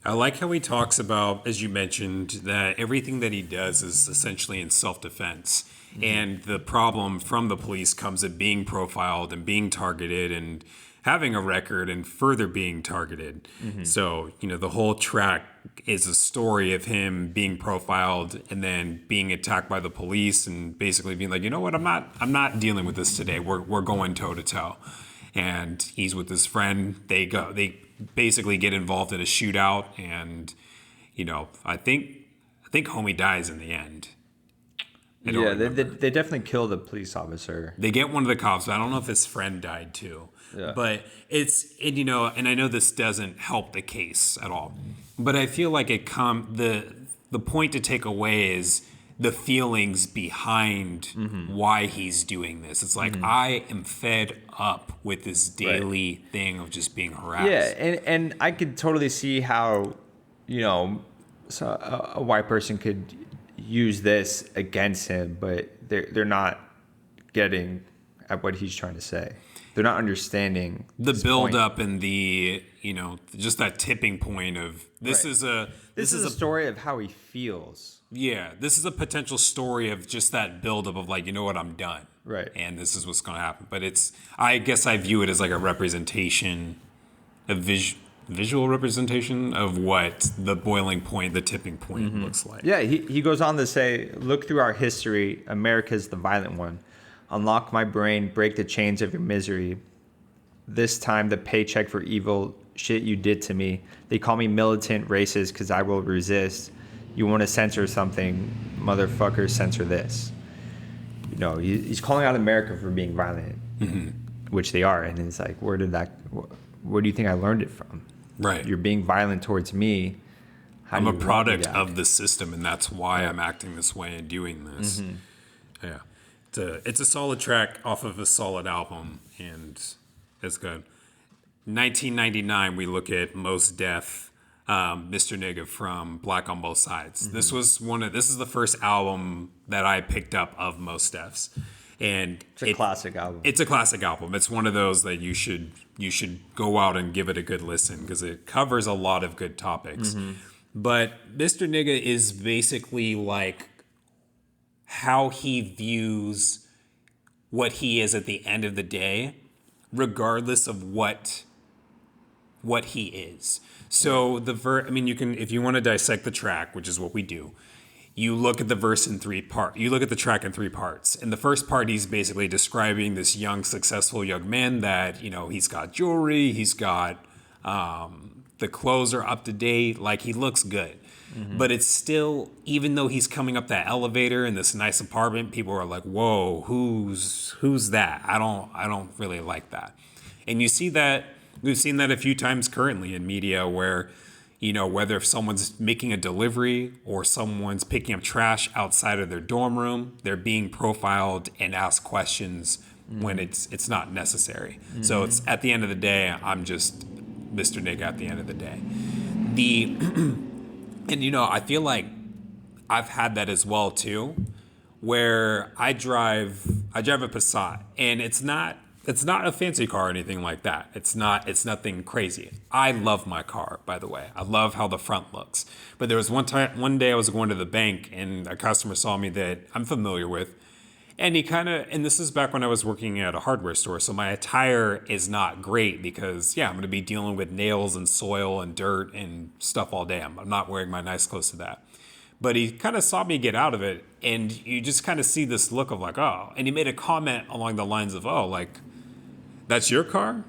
I like how he talks about, as you mentioned, that everything that he does is essentially in self-defense. Mm-hmm. And the problem from the police comes at being profiled and being targeted and having a record and further being targeted. Mm-hmm. So, you know, the whole track is a story of him being profiled and then being attacked by the police and basically being like, you know what, I'm not dealing with this today. We're going toe to toe. And he's with his friend. They basically get involved in a shootout, and you know, I think homie dies in the end. Yeah, they definitely kill the police officer. They get one of the cops, but I don't know if his friend died too. Yeah. But you know, and I know this doesn't help the case at all, but I feel like the point to take away is the feelings behind why he's doing this. It's like, I am fed up with this daily thing of just being harassed. Yeah, and I could totally see how, you know, a white person could use this against him, but they're not getting at what he's trying to say. They're not understanding the build up and the, you know, just that tipping point of this is a story of how he feels. Yeah, this is a potential story of just that buildup of like, you know what, I'm done. Right. And this is what's going to happen. But I guess I view it as like a representation, a visual representation of what the boiling point, the tipping point looks like. Yeah, he goes on to say, look through our history, America's the violent one. Unlock my brain, break the chains of your misery. This time the paycheck for evil shit you did to me. They call me militant racist because I will resist. You want to censor something, motherfucker, censor this. You know, he's calling out America for being violent, which they are. And it's like, where do you think I learned it from? Right. You're being violent towards me. I'm a product of the system, and that's why I'm acting this way and doing this. Yeah. It's a solid track off of a solid album, and it's good. 1999, we look at Mos Def. Mr. Nigga from Black on Both Sides. This is the first album that I picked up of Mos Def's, and it's a classic album. It's a classic album. It's one of those that you should go out and give it a good listen because it covers a lot of good topics. But Mr. Nigga is basically like how he views what he is at the end of the day, regardless of what he is. So you can, if you want to dissect the track, which is what we do, you look at the verse in three parts. You look at the track in three parts. In the first part, he's basically describing this young, successful young man that, you know, he's got jewelry, he's got the clothes are up to date, like he looks good. But it's still, even though he's coming up that elevator in this nice apartment, people are like, "Whoa, who's that? I don't really like that." And you see that. We've seen that a few times currently in media where, you know, whether if someone's making a delivery or someone's picking up trash outside of their dorm room, they're being profiled and asked questions when it's not necessary. So it's at the end of the day, I'm just Mr. Nigga at the end of the day. And you know, I feel like I've had that as well too, where I drive a Passat, and it's not a fancy car or anything like that. It's nothing crazy. I love my car, by the way. I love how the front looks. But there was one day I was going to the bank and a customer saw me that I'm familiar with. And and this is back when I was working at a hardware store. So my attire is not great because, I'm going to be dealing with nails and soil and dirt and stuff all day. I'm not wearing my nice clothes to that. But he kind of saw me get out of it. And you just kind of see this look of like, oh. And he made a comment along the lines of, oh, like, that's your car? And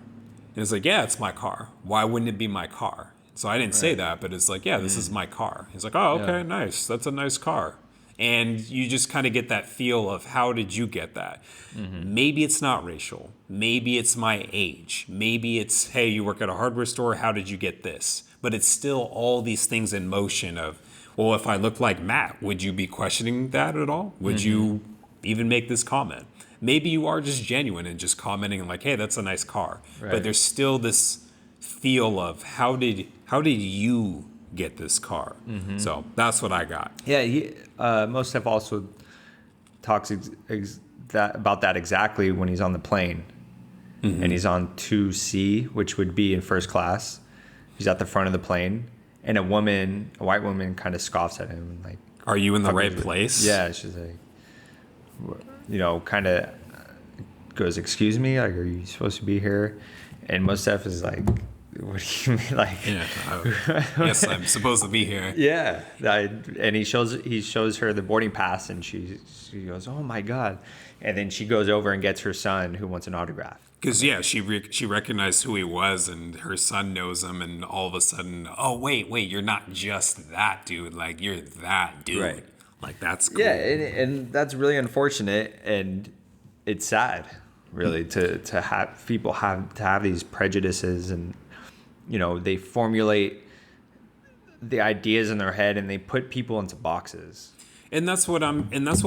it's like, yeah, it's my car. Why wouldn't it be my car? So I didn't say that, but it's like, yeah, this is my car. He's like, oh, okay, nice. That's a nice car. And you just kind of get that feel of how did you get that? Maybe it's not racial. Maybe it's my age. Maybe it's, hey, you work at a hardware store. How did you get this? But it's still all these things in motion of, well, if I look like Matt, would you be questioning that at all? Would you even make this comment? Maybe you are just genuine and just commenting like, hey, that's a nice car. Right. But there's still this feel of how did you get this car? So that's what I got. Yeah, Mos Def also talks about that exactly when he's on the plane, and he's on 2C, which would be in first class. He's at the front of the plane, and a white woman, kind of scoffs at him, like, Are you in the right place? Yeah, she's like, kind of goes, "Excuse me, like, are you supposed to be here?" And Mos Def is like, "What do you mean?" Like, Yes, I'm supposed to be here. yeah. And he shows her the boarding pass, and she goes, "Oh my God!" And then she goes over and gets her son, who wants an autograph. Because she recognized who he was, and her son knows him, and all of a sudden, oh wait, you're not just that dude. Like you're that dude. Right. Like that's cool. Yeah, and that's really unfortunate, and it's sad, really, to have people have these prejudices, and they formulate the ideas in their head, and they put people into boxes. And that's what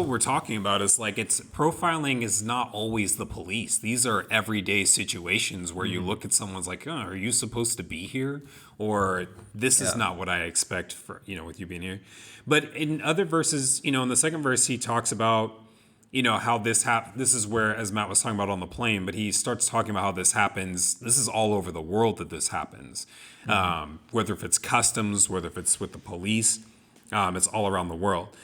we're talking about is like profiling is not always the police. These are everyday situations where you look at someone's like, oh, are you supposed to be here? Or this is not what I expect for, with you being here. But in other verses, in the second verse, he talks about, how this is where, as Matt was talking about on the plane, but he starts talking about how this happens. This is all over the world that this happens. Whether if it's customs, whether if it's with the police, it's all around the world.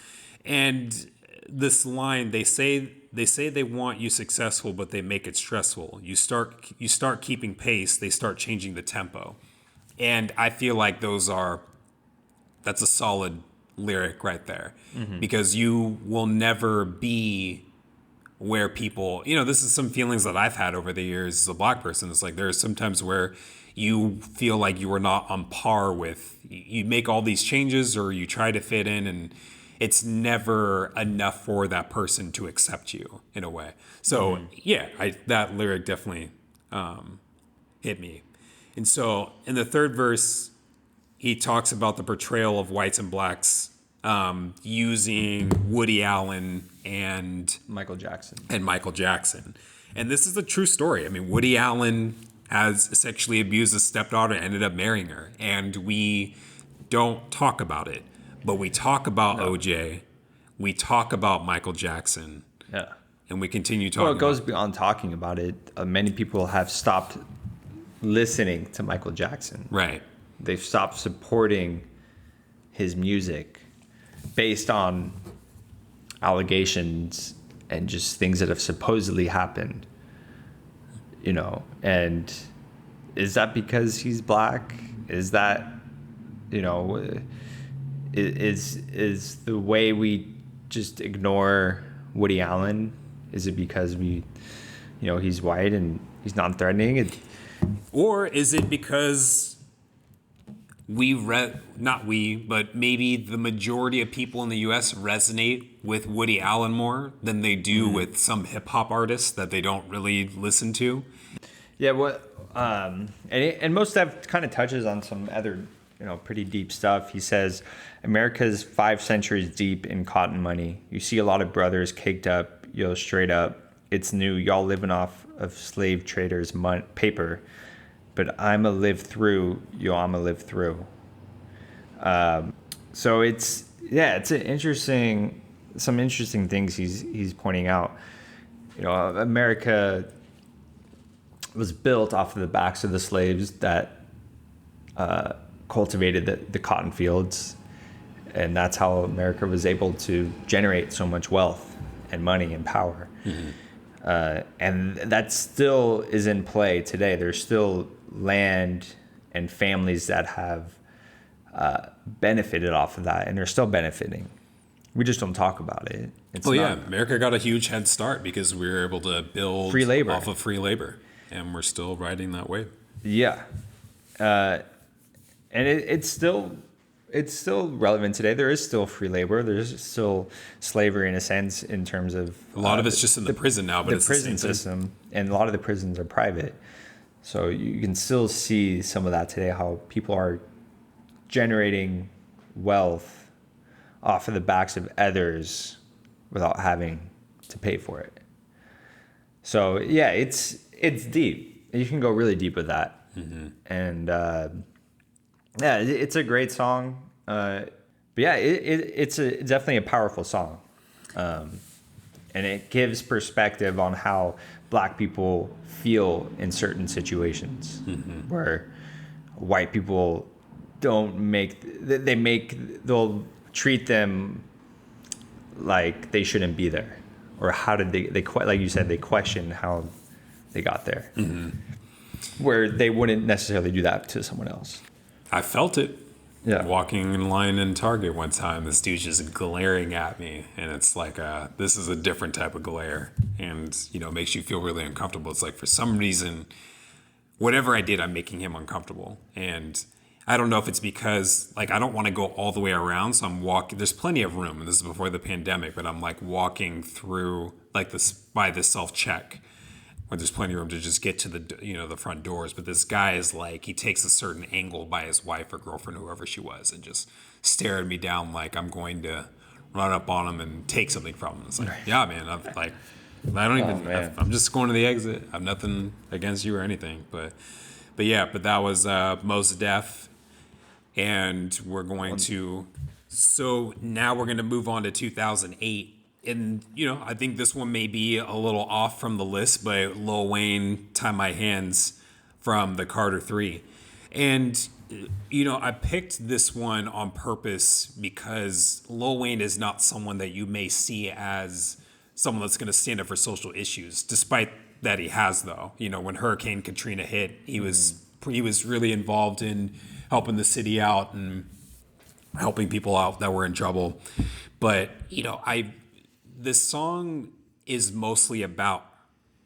And this line, they say they want you successful, but they make it stressful. You start keeping pace, they start changing the tempo. And I feel like that's a solid lyric right there, because you will never be where people, this is some feelings that I've had over the years as a Black person. It's like there are some times where you feel like you are not on par with, you make all these changes or you try to fit in, and it's never enough for that person to accept you in a way. So that lyric definitely hit me. And so in the third verse, he talks about the portrayal of whites and blacks using Woody Allen and Michael Jackson. And this is a true story. I mean, Woody Allen has sexually abused his stepdaughter and ended up marrying her. And we don't talk about it. But we talk about OJ, we talk about Michael Jackson, and we continue talking. Well, it goes beyond talking about it. Many people have stopped listening to Michael Jackson. Right. They've stopped supporting his music based on allegations and just things that have supposedly happened. And is that because he's Black? Is that, is the way we just ignore Woody Allen? Is it because he's white and he's non-threatening? Or is it because but maybe the majority of people in the U.S. resonate with Woody Allen more than they do with some hip hop artists that they don't really listen to? Yeah, and Mos Def kind of touches on some other pretty deep stuff. He says, America's 5 centuries deep in cotton money. You see a lot of brothers caked up, straight up. It's new. Y'all living off of slave traders' paper. But I'ma live through, I'ma live through. So it's some interesting things he's pointing out. America was built off of the backs of the slaves that cultivated the cotton fields, and that's how America was able to generate so much wealth and money and power. And that still is in play today. There's still land and families that have benefited off of that, and they're still benefiting. We just don't talk about it. America got a huge head start because we were able to build free labor off of free labor, and we're still riding that wave. Yeah. and it's still relevant today. There is still free labor. There's still slavery in a sense in terms of A lot of it's just in the prison now, but the it's prison the same thing. system, and a lot of the prisons are private. So you can still see some of that today, how people are generating wealth off of the backs of others without having to pay for it. So yeah, it's deep. You can go really deep with that, and yeah, it's a great song. But yeah, it's definitely a powerful song, and it gives perspective on how Black people feel in certain situations where white people they'll treat them like they shouldn't be there, or how did they like you said, they question how they got there, where they wouldn't necessarily do that to someone else. I felt it. Yeah. Walking in line in Target one time, this dude's just glaring at me, and it's like, this is a different type of glare, and it makes you feel really uncomfortable. It's like, for some reason, whatever I did, I'm making him uncomfortable, and I don't know if it's because I don't want to go all the way around, so I'm walking. There's plenty of room, and this is before the pandemic, but I'm walking through this by the self check, where there's plenty of room to just get to the the front doors. But this guy is he takes a certain angle by his wife or girlfriend, whoever she was, and just stare at me down like I'm going to run up on him and take something from him. It's like, yeah, man, I don't even. I'm just going to the exit. I have nothing against you or anything, but that was Mos Def, and we're going to. So now we're going to move on to 2008. And, I think this one may be a little off from the list, but Lil Wayne, Tie My Hands from the Carter 3. And, I picked this one on purpose because Lil Wayne is not someone that you may see as someone that's going to stand up for social issues, despite that he has, though. When Hurricane Katrina hit, he was really involved in helping the city out and helping people out that were in trouble. But, this song is mostly about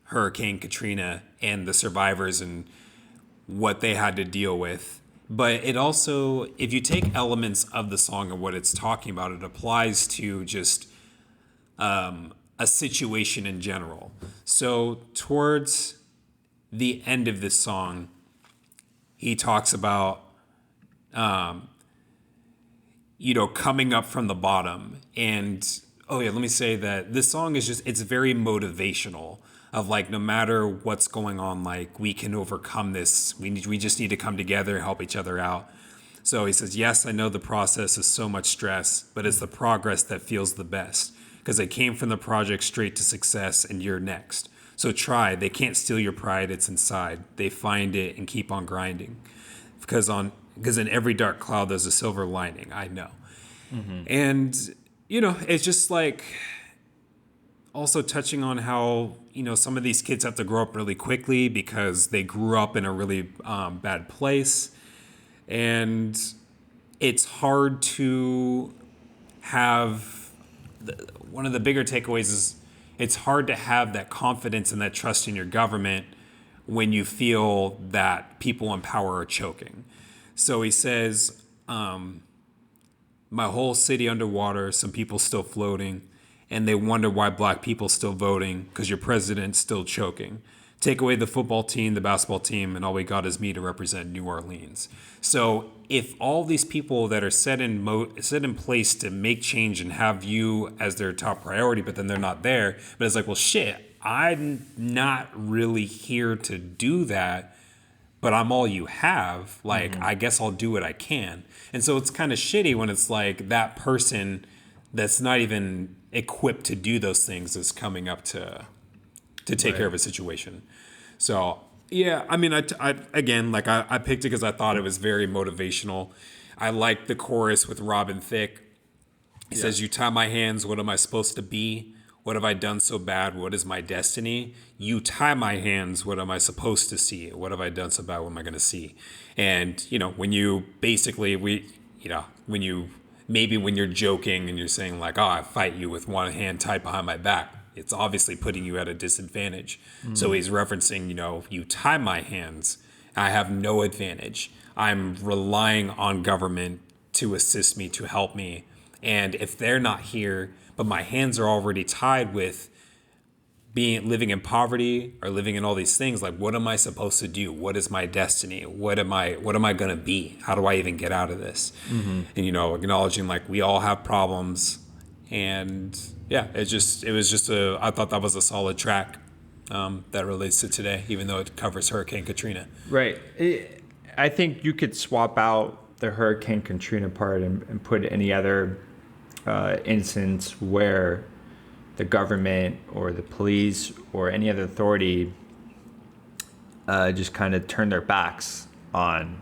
Hurricane Katrina and the survivors and what they had to deal with. But it also, if you take elements of the song and what it's talking about, it applies to just a situation in general. So towards the end of this song, he talks about, coming up from the bottom. And oh yeah, let me say that this song is it's very motivational of no matter what's going on, we can overcome this. We just need to come together and help each other out. So he says, yes, I know the process is so much stress, but it's the progress that feels the best, because I came from the project straight to success, and you're next. So try. They can't steal your pride. It's inside. They find it and keep on grinding, because in every dark cloud there's a silver lining. I know. And it's just also touching on how, some of these kids have to grow up really quickly because they grew up in a really bad place. And it's hard to have, one of the bigger takeaways is it's hard to have that confidence and that trust in your government when you feel that people in power are choking. So he says, my whole city underwater, some people still floating, and they wonder why Black people still voting, because your president's still choking. Take away the football team, the basketball team, and all we got is me to represent New Orleans. So if all these people that are set in place to make change and have you as their top priority, but then they're not there, but it's well, shit, I'm not really here to do that, but I'm all you have. I guess I'll do what I can. And so it's kind of shitty when it's that person that's not even equipped to do those things is coming up to take care of a situation. So yeah, I mean, I picked it because I thought it was very motivational. I like the chorus with Robin Thicke. He says, "You tie my hands. What am I supposed to be? What have I done so bad? What is my destiny? You tie my hands. What am I supposed to see? What have I done so bad? What am I going to see?" And, when you basically, when you're joking and you're saying oh, I fight you with one hand tied behind my back, it's obviously putting you at a disadvantage. So he's referencing, you tie my hands. I have no advantage. I'm relying on government to assist me, to help me. And if they're not here, but my hands are already tied with living in poverty or living in all these things, like what am I supposed to do? What is my destiny? What am I gonna be? How do I even get out of this? And acknowledging like we all have problems. And yeah, it was just I thought that was a solid track that relates to today, even though it covers Hurricane Katrina. Right. I think you could swap out the Hurricane Katrina part and put any other instance where the government or the police or any other authority just kind of turn their backs on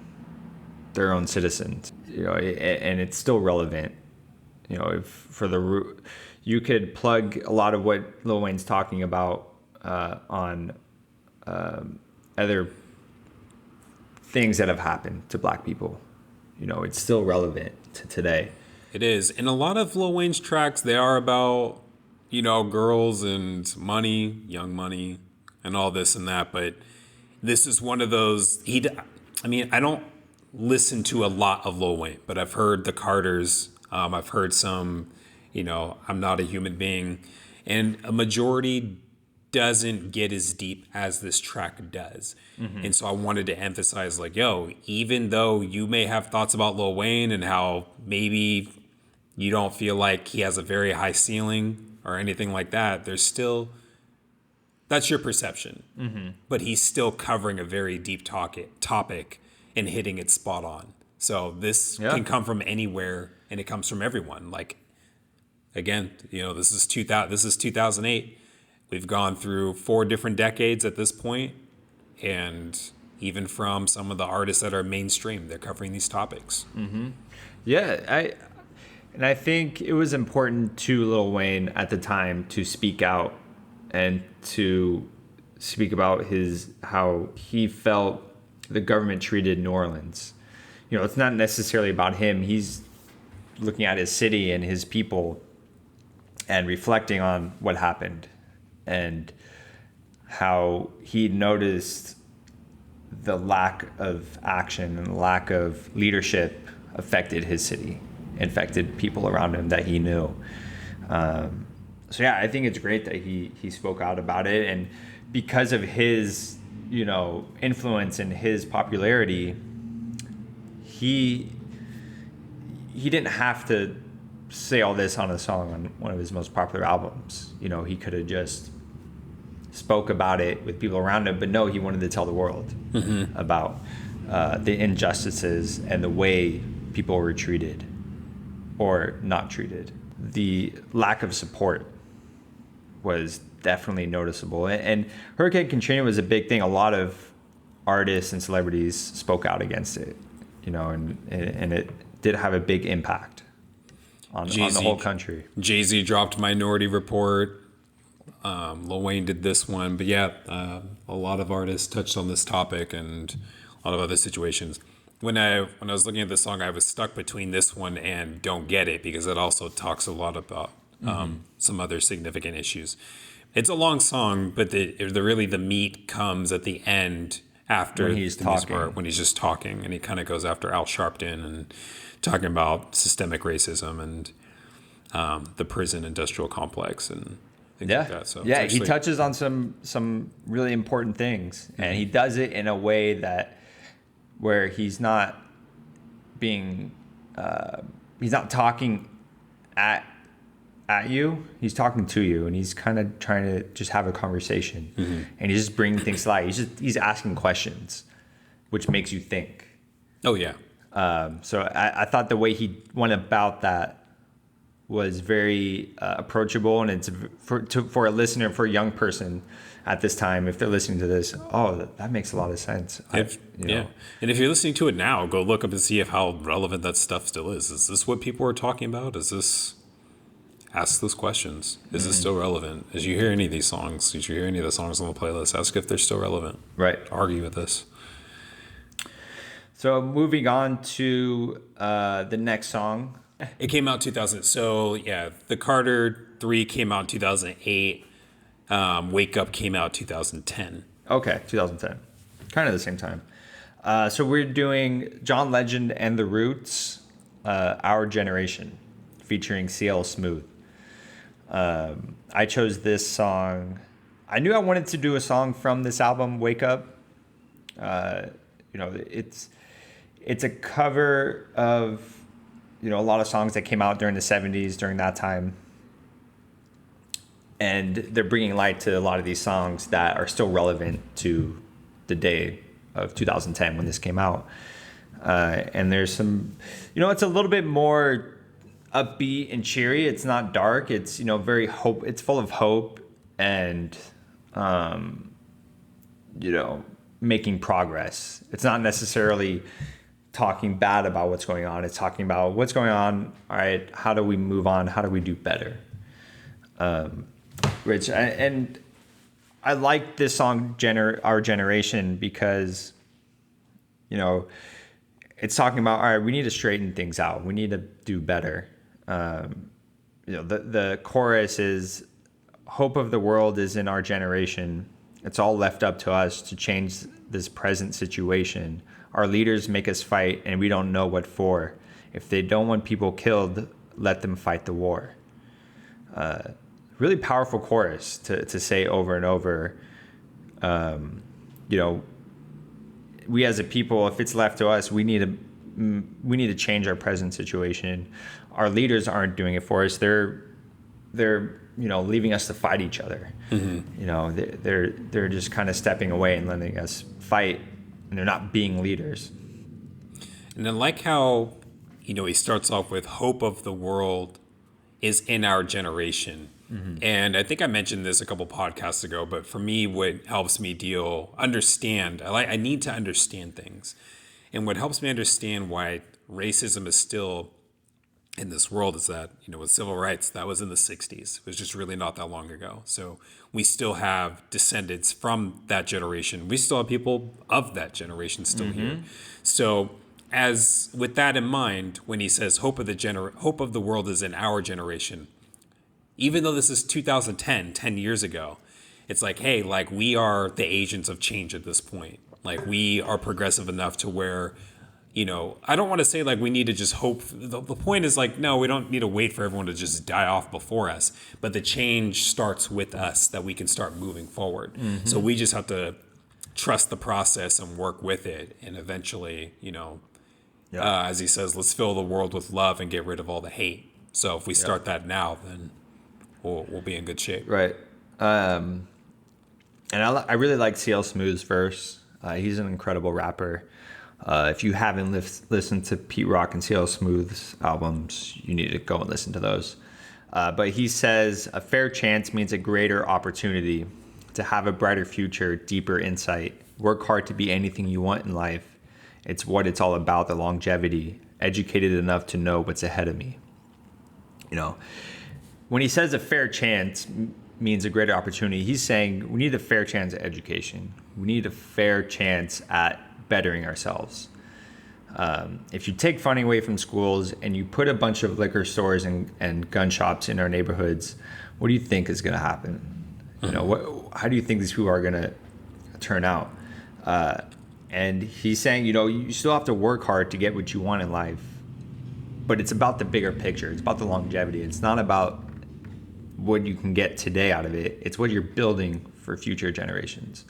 their own citizens, and it's still relevant. You could plug a lot of what Lil Wayne's talking about on other things that have happened to Black people. It's still relevant to today. It is. And a lot of Lil Wayne's tracks, they are about, girls and money, young money, and all this and that. But this is one of those, I don't listen to a lot of Lil Wayne, but I've heard the Carters. I've heard some, I'm Not a Human Being. And a majority doesn't get as deep as this track does. And so I wanted to emphasize like, even though you may have thoughts about Lil Wayne and how maybe you don't feel like he has a very high ceiling or anything like that, that's your perception. But he's still covering a very deep topic and hitting it spot on. So this can come from anywhere, and it comes from everyone. Like, again, this is 2008. We've gone through 4 different decades at this point, and even from some of the artists that are mainstream, they're covering these topics. Yeah, I think it was important to Lil Wayne at the time to speak out and to speak about how he felt the government treated New Orleans. It's not necessarily about him. He's looking at his city and his people and reflecting on what happened and how he noticed the lack of action and lack of leadership affected his city, affected people around him that he knew. So yeah, I think it's great that he spoke out about it, and because of his influence and his popularity, he didn't have to say all this on a song on one of his most popular albums. He could have just spoke about it with people around him, but no, he wanted to tell the world about the injustices and the way people were treated or not treated. The lack of support was definitely noticeable, and Hurricane Katrina was a big thing. A lot of artists and celebrities spoke out against it, and it did have a big impact on the whole country. Jay-Z dropped Minority Report. Lil Wayne did this one, but a lot of artists touched on this topic and a lot of other situations. When I was looking at this song, I was stuck between this one and Don't Get It, because it also talks a lot about some other significant issues. It's a long song, but the meat comes at the end after when he's talking. When he's just talking, and he kind of goes after Al Sharpton and talking about systemic racism and the prison industrial complex and things like that. So he touches on some really important things, and he does it in a way where he's not talking at you, he's talking to you, and he's kind of trying to just have a conversation, and he's just bringing things to light. He's asking questions, which makes you think. Oh yeah. So I thought the way he went about that was very approachable, and it's for a listener, for a young person at this time, if they're listening to this, that makes a lot of sense. And if you're listening to it now, go look up and see how relevant that stuff still is. Is this what people are talking about? Ask those questions. Is this still relevant? As you hear any of these songs, as you hear any of the songs on the playlist, ask if they're still relevant. Right. Argue with this. So moving on to the next song. It came out 2000. So yeah, the Carter 3 came out in 2008. Wake Up came out 2010. Okay, 2010. Kind of the same time. So we're doing John Legend and the Roots, Our Generation, featuring CL Smooth. I chose this song. I knew I wanted to do a song from this album, Wake Up. It's a cover of a lot of songs that came out during the 70s during that time, and they're bringing light to a lot of these songs that are still relevant to the day of 2010 when this came out. And there's some, it's a little bit more upbeat and cheery. It's not dark. It's very hope. It's full of hope and making progress. It's not necessarily talking bad about what's going on. It's talking about what's going on. All right, how do we move on? How do we do better? Rich, and I like this song, Our Generation, because, it's talking about, all right, we need to straighten things out. We need to do better. The chorus is, hope of the world is in our generation. It's all left up to us to change this present situation. Our leaders make us fight, and we don't know what for. If they don't want people killed, let them fight the war. Really powerful chorus to say over and over. We as a people, if it's left to us, we need to change our present situation. Our leaders aren't doing it for us. They're leaving us to fight each other. Mm-hmm. They're just kind of stepping away and letting us fight, and they're not being leaders. And I like how, he starts off with hope of the world is in our generation. Mm-hmm. And I think I mentioned this a couple podcasts ago, but for me, what helps me understand, I need to understand things. And what helps me understand why racism is still in this world is that, with civil rights, that was in the 60s. It was just really not that long ago. So we still have descendants from that generation. We still have people of that generation still mm-hmm. here. So as with that in mind, when he says hope of the world is in our generation, even though this is 2010, 10 years ago, it's like, hey, like we are the agents of change at this point. Like we are progressive enough to where, I don't want to say like we need to just hope. The point is like, no, we don't need to wait for everyone to just die off before us. But the change starts with us, that we can start moving forward. Mm-hmm. So we just have to trust the process and work with it. And eventually, as he says, let's fill the world with love and get rid of all the hate. So if we start that now, then we'll be in good shape. Right. And I really like CL Smooth's verse. He's an incredible rapper. If you haven't listened to Pete Rock and CL Smooth's albums, you need to go and listen to those. But he says, a fair chance means a greater opportunity to have a brighter future, deeper insight. Work hard to be anything you want in life. It's what it's all about, the longevity. Educated enough to know what's ahead of me. When he says a fair chance means a greater opportunity, he's saying we need a fair chance at education. We need a fair chance at bettering ourselves. If you take funding away from schools and you put a bunch of liquor stores and gun shops in our neighborhoods, what do you think is going to happen? Mm-hmm. How do you think these people are going to turn out? And he's saying, you still have to work hard to get what you want in life, but it's about the bigger picture. It's about the longevity. It's not about what you can get today out of it. It's what you're building for future generations.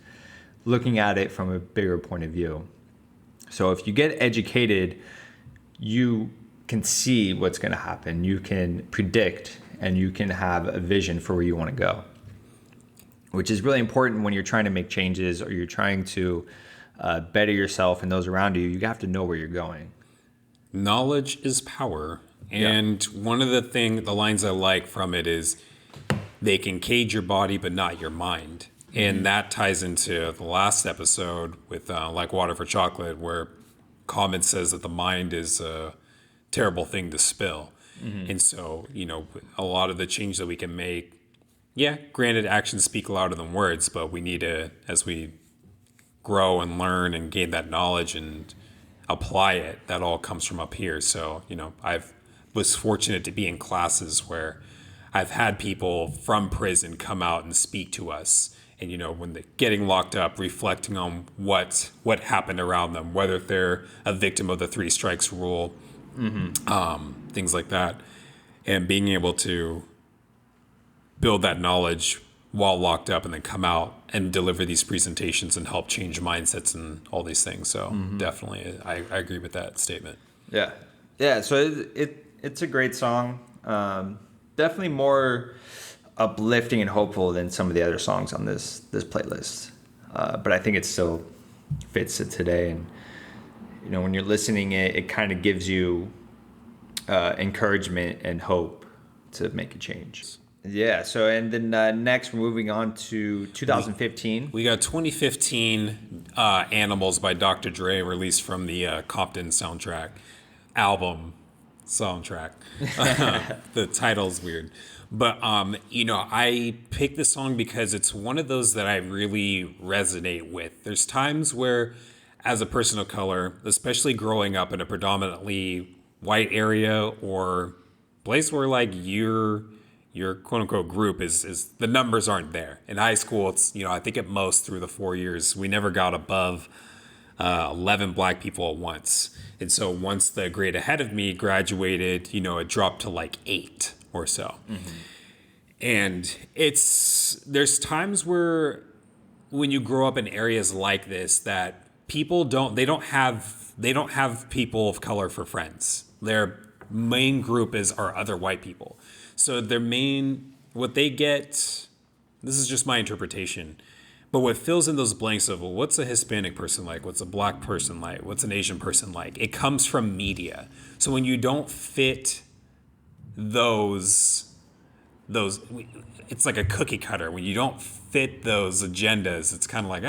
Looking at it from a bigger point of view. So if you get educated, you can see what's going to happen. You can predict, and you can have a vision for where you want to go, which is really important when you're trying to make changes or you're trying to better yourself and those around you. You have to know where you're going. Knowledge is power. And one of the lines I like from it is, they can cage your body, but not your mind. And that ties into the last episode with Like Water for Chocolate, where Common says that the mind is a terrible thing to spill. Mm-hmm. And so, a lot of the change that we can make, granted, actions speak louder than words, but we need to, as we grow and learn and gain that knowledge and apply it, that all comes from up here. So, I was fortunate to be in classes where I've had people from prison come out and speak to us and when they're getting locked up, reflecting on what happened around them, whether they're a victim of the three strikes rule, things like that, and being able to build that knowledge while locked up and then come out and deliver these presentations and help change mindsets and all these things. So definitely, I agree with that statement. Yeah. Yeah. So it's a great song. Definitely more uplifting and hopeful than some of the other songs on this playlist. But I think it still fits it today. And, when you're listening, it kind of gives you encouragement and hope to make a change. Yeah. So, and then next we're moving on to 2015. We got 2015 Animals by Dr. Dre, released from the Compton album soundtrack. The title's weird. But, I picked this song because it's one of those that I really resonate with. There's times where, as a person of color, especially growing up in a predominantly white area or place where like your quote unquote group is the numbers aren't there. In high school, it's, I think at most through the 4 years, we never got above 11 black people at once. And so once the grade ahead of me graduated, it dropped to like 8 or so. And there's times where when you grow up in areas like this that people don't have people of color for friends. Their main group are other white people. So what they get, this is just my interpretation, but what fills in those blanks of, well, what's a Hispanic person like? What's a black person like? What's an Asian person like? It comes from media. So when you don't fit those, it's like a cookie cutter. When you don't fit those agendas, it's kind of like,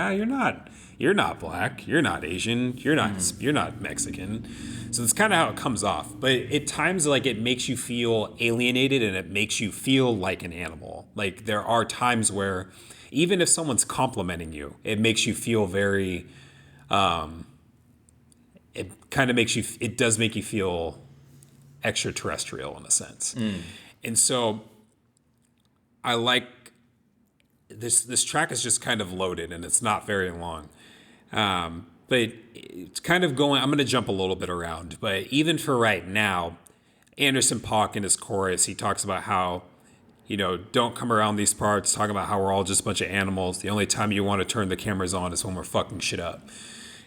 you're not black, you're not Asian, you're not Mexican. So that's kind of how it comes off. But at times, like, it makes you feel alienated and it makes you feel like an animal. Like, there are times where even if someone's complimenting you, it makes you feel very, it does make you feel extraterrestrial in a sense. And so I like this track is just kind of loaded and it's not very long. But it's kind of I'm going to jump a little bit around, but even for right now, Anderson .Paak in his chorus, he talks about how, don't come around these parts talking about how we're all just a bunch of animals. The only time you want to turn the cameras on is when we're fucking shit up.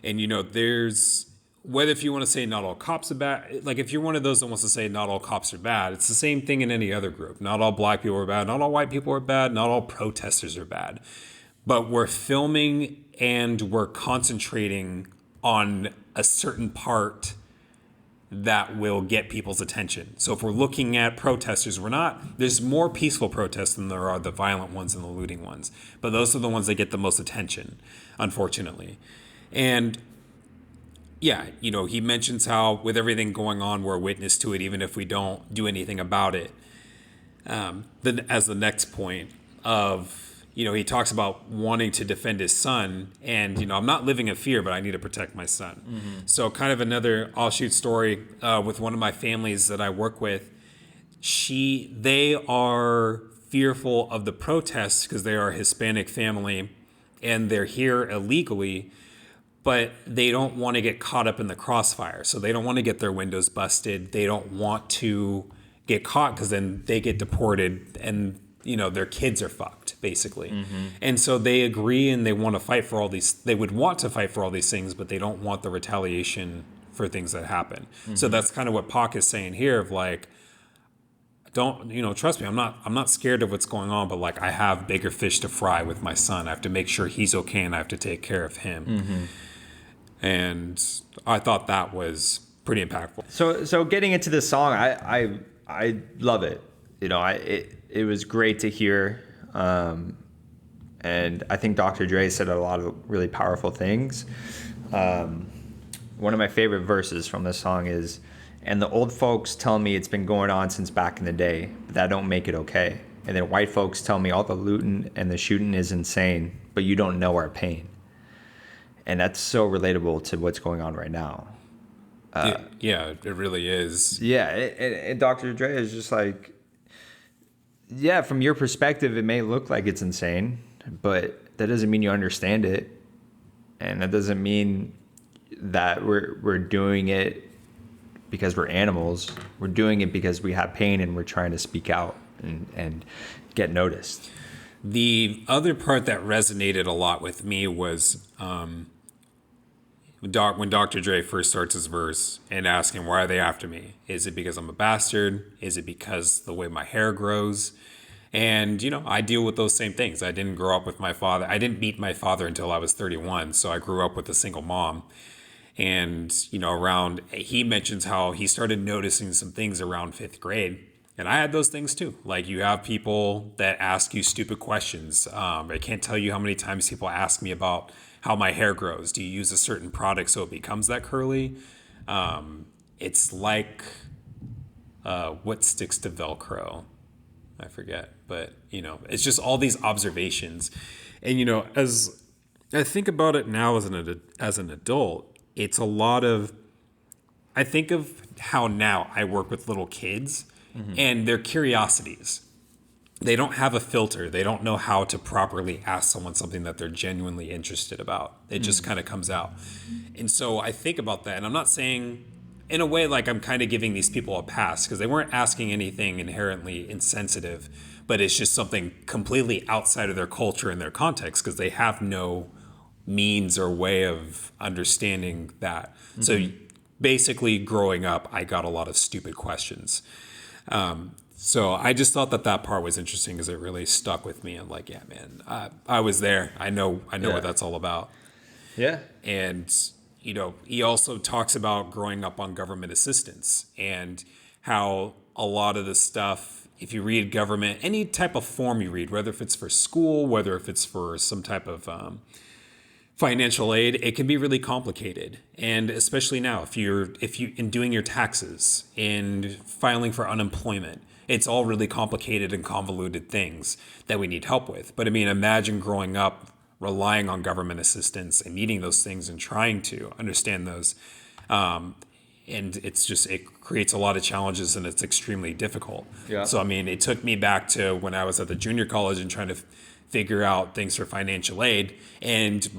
And, there's, whether if you want to say not all cops are bad, like if you're one of those that wants to say not all cops are bad, it's the same thing in any other group. Not all black people are bad. Not all white people are bad. Not all protesters are bad. But we're filming and we're concentrating on a certain part that will get people's attention. So if we're looking at protesters, there's more peaceful protests than there are the violent ones and the looting ones. But those are the ones that get the most attention, unfortunately. And yeah, he mentions how with everything going on, we're a witness to it, even if we don't do anything about it. Then as the next point of, he talks about wanting to defend his son and, I'm not living in fear, but I need to protect my son. So kind of another offshoot story with one of my families that I work with. They are fearful of the protests because they are a Hispanic family and they're here illegally, but they don't want to get caught up in the crossfire. So they don't want to get their windows busted. They don't want to get caught because then they get deported and their kids are fucked, basically. And so they agree and they want to fight for they would want to fight for all these things, but they don't want the retaliation for things that happen. So that's kind of what Pac is saying here of like, don't, trust me, I'm not scared of what's going on, but like I have bigger fish to fry with my son. I have to make sure he's okay and I have to take care of him. And I thought that was pretty impactful. So getting into this song, I love it. It was great to hear. And I think Dr. Dre said a lot of really powerful things. One of my favorite verses from this song is, "And the old folks tell me it's been going on since back in the day, but that don't make it okay. And then white folks tell me all the looting and the shooting is insane, but you don't know our pain." And that's so relatable to what's going on right now. Yeah, it really is. Yeah, and Dr. Dre is just like, yeah, from your perspective, it may look like it's insane, but that doesn't mean you understand it, and that doesn't mean that we're doing it because we're animals. We're doing it because we have pain and we're trying to speak out and get noticed. The other part that resonated a lot with me was when Dr. Dre first starts his verse and asking, why are they after me? Is it because I'm a bastard? Is it because the way my hair grows? And, you know, I deal with those same things. I didn't grow up with my father. I didn't meet my father until I was 31. So I grew up with a single mom. And, you know, he mentions how he started noticing some things around 5th grade. And I had those things too. Like, you have people that ask you stupid questions. I can't tell you how many times people ask me about how my hair grows. Do you use a certain product so it becomes that curly? It's like, what sticks to Velcro? I forget. But, you know, it's just all these observations. And, you know, as I think about it now as an adult, it's a lot of, I think of how now I work with little kids and their curiosities. They don't have a filter. They don't know how to properly ask someone something that they're genuinely interested about. It just kind of comes out. And so I think about that. And I'm not saying, in a way, like I'm kind of giving these people a pass because they weren't asking anything inherently insensitive, but it's just something completely outside of their culture and their context because they have no means or way of understanding that. So basically, growing up, I got a lot of stupid questions. So I just thought that part was interesting because it really stuck with me. I'm like, yeah, man, I was there. I know what that's all about. Yeah. And, you know, he also talks about growing up on government assistance and how a lot of the stuff, if you read government, any type of form you read, whether if it's for school, whether if it's for some type of financial aid, it can be really complicated. And especially now, if you in doing your taxes and filing for unemployment, it's all really complicated and convoluted things that we need help with. But I mean, imagine growing up relying on government assistance and needing those things and trying to understand those. And it creates a lot of challenges and it's extremely difficult. Yeah. So, I mean, it took me back to when I was at the junior college and trying to figure out things for financial aid. And,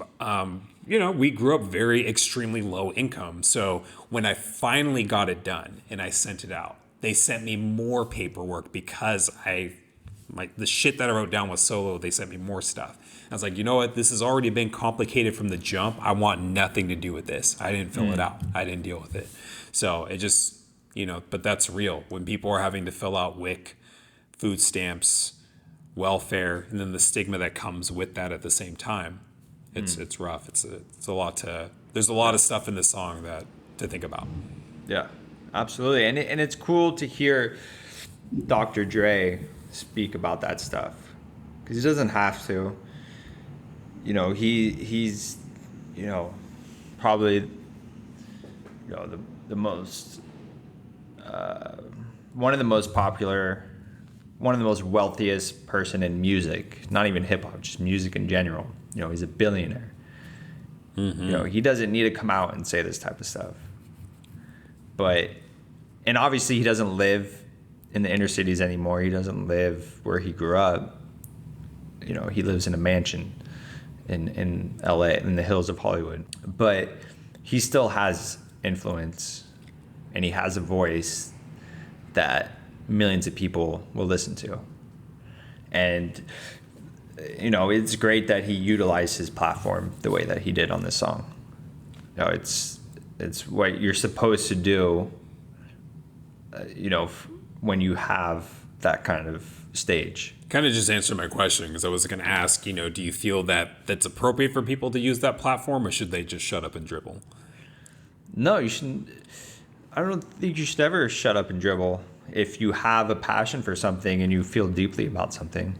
you know, we grew up very extremely low income. So when I finally got it done and I sent it out, they sent me more paperwork because the shit that I wrote down was solo. They sent me more stuff. I was like, you know what? This has already been complicated from the jump. I want nothing to do with this. I didn't fill it out. I didn't deal with it. So it just, you know, but that's real. When people are having to fill out WIC, food stamps, welfare, and then the stigma that comes with that at the same time, it's rough. It's a lot there's a lot of stuff in this song to think about. Yeah, absolutely. And it's cool to hear Dr. Dre speak about that stuff because he doesn't have to. You know, he's, you know, probably, you know, the most, one of the most popular, one of the most wealthiest person in music, not even hip hop, just music in general. You know, he's a billionaire. You know, he doesn't need to come out and say this type of stuff. And obviously he doesn't live in the inner cities anymore. He doesn't live where he grew up. You know, he lives in a mansion in LA, in the hills of Hollywood. But he still has influence and he has a voice that millions of people will listen to. And, you know, it's great that he utilized his platform the way that he did on this song. You know, it's what you're supposed to do, you know, when you have that kind of stage. Kind of just answered my question because I was going to ask, you know, do you feel that that's appropriate for people to use that platform or should they just shut up and dribble? No, you shouldn't. I don't think you should ever shut up and dribble. If you have a passion for something and you feel deeply about something,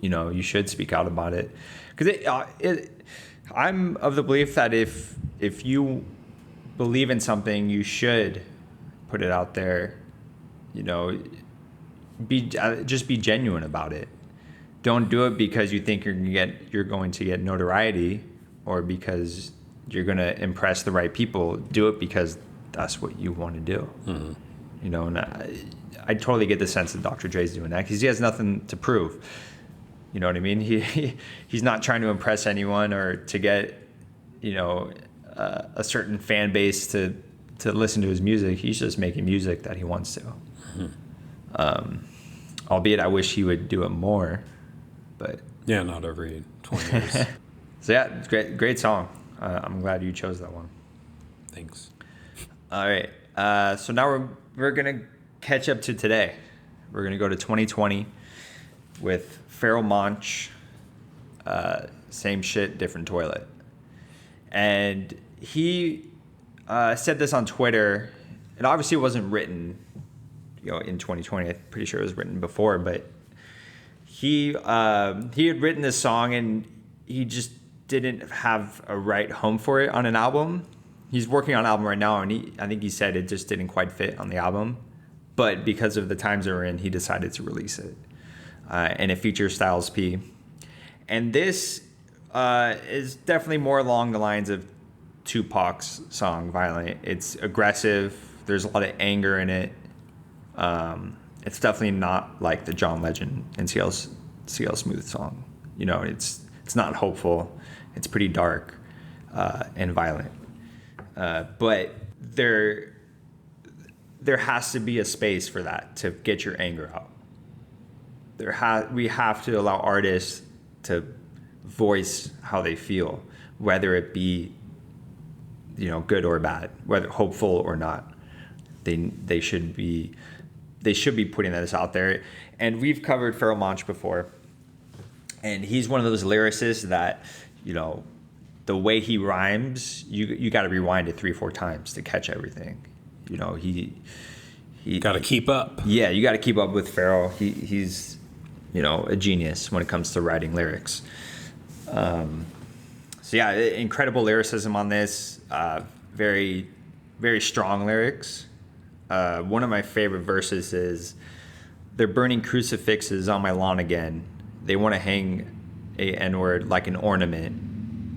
you know, you should speak out about it. Because I'm of the belief that if you believe in something, you should put it out there. You know, just be genuine about it. Don't do it because you think you're going to get notoriety or because you're going to impress the right people. Do it because that's what you want to do. Mm-hmm. You know, and I totally get the sense that Dr. Dre's doing that because he has nothing to prove. You know what I mean? He's not trying to impress anyone or to get, a certain fan base to listen to his music. He's just making music that he wants to. Mm-hmm. Albeit I wish he would do it more, but yeah, not every 20 years. So yeah, it's great song. I'm glad you chose that one. Thanks. All right. So now we're gonna catch up to today. We're gonna go to 2020 with Pharoah Monch. Same shit, different toilet. And he said this on Twitter. It obviously wasn't written, in 2020. I'm pretty sure it was written before, but he had written this song and he just didn't have a right home for it on an album. He's working on an album right now, and I think he said it just didn't quite fit on the album. But because of the times we're in, he decided to release it. And it features Styles P. And this is definitely more along the lines of Tupac's song, Violent. It's aggressive. There's a lot of anger in it. It's definitely not like the John Legend and CL Smooth song. It's not hopeful. It's pretty dark and violent. But there has to be a space for that to get your anger out. We have to allow artists to voice how they feel, whether it be, good or bad, whether hopeful or not. They should be putting this out there. And we've covered Pharoah Monch before, and he's one of those lyricists that, the way he rhymes, you got to rewind it 3-4 times to catch everything. He got to keep up. Yeah, you got to keep up with Pharoah. He's a genius when it comes to writing lyrics. So yeah, incredible lyricism on this. Very, very strong lyrics. One of my favorite verses is, "They're burning crucifixes on my lawn again. They want to hang a N-word like an ornament.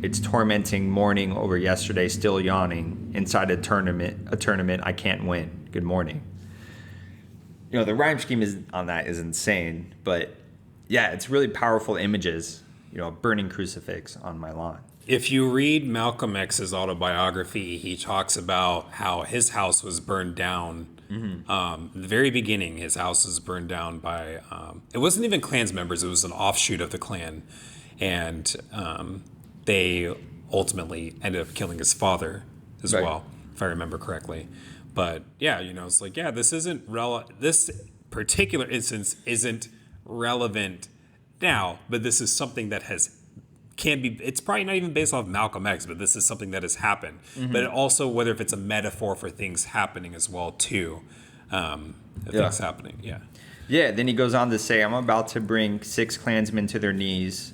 It's tormenting morning over yesterday, still yawning. Inside a tournament I can't win. Good morning." The rhyme scheme on that is insane, but yeah, it's really powerful images. Burning crucifix on my lawn. If you read Malcolm X's autobiography, he talks about how his house was burned down. Mm-hmm. The very beginning, his house was burned down by, it wasn't even Klan's members, it was an offshoot of the Klan. And they ultimately ended up killing his father as well, if I remember correctly. But yeah, it's like, yeah, this particular instance isn't relevant now, but this is something that it's probably not even based off Malcolm X, but this is something that has happened. Mm-hmm. But also whether if it's a metaphor for things happening as well too, things happening. Yeah. Yeah. Then he goes on to say, "I'm about to bring 6 Klansmen to their knees.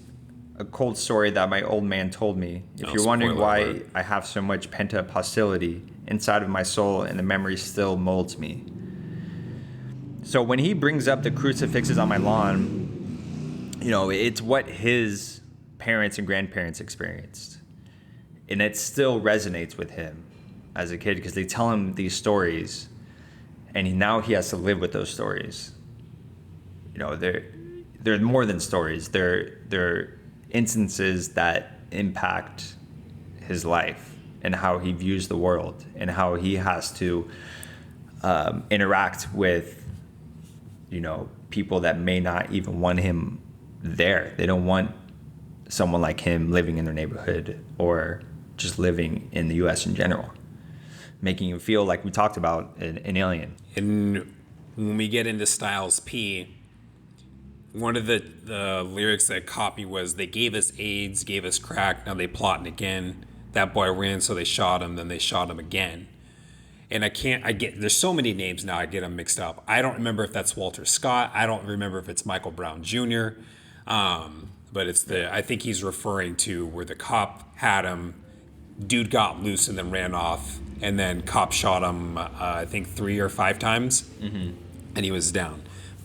A cold story that my old man told me. If you're wondering why I have so much pent up hostility inside of my soul, and the memory still molds me." So when he brings up the crucifixes on my lawn, it's what his parents and grandparents experienced, and it still resonates with him as a kid because they tell him these stories, and now he has to live with those stories. They're more than stories. They're instances that impact his life and how he views the world and how he has to interact with people that may not even want him there. They don't want someone like him living in their neighborhood or just living in the U.S. in general, making him feel like we talked about an alien. And when we get into Styles P, one of the lyrics that caught me was, "They gave us AIDS, gave us crack, now they plotting again. That boy ran, so they shot him, then they shot him again." And there's so many names now, I get them mixed up. I don't remember if that's Walter Scott. I don't remember if it's Michael Brown Jr. But I think he's referring to where the cop had him, dude got loose and then ran off, and then cop shot him, I think 3 or 5 times, and he was down.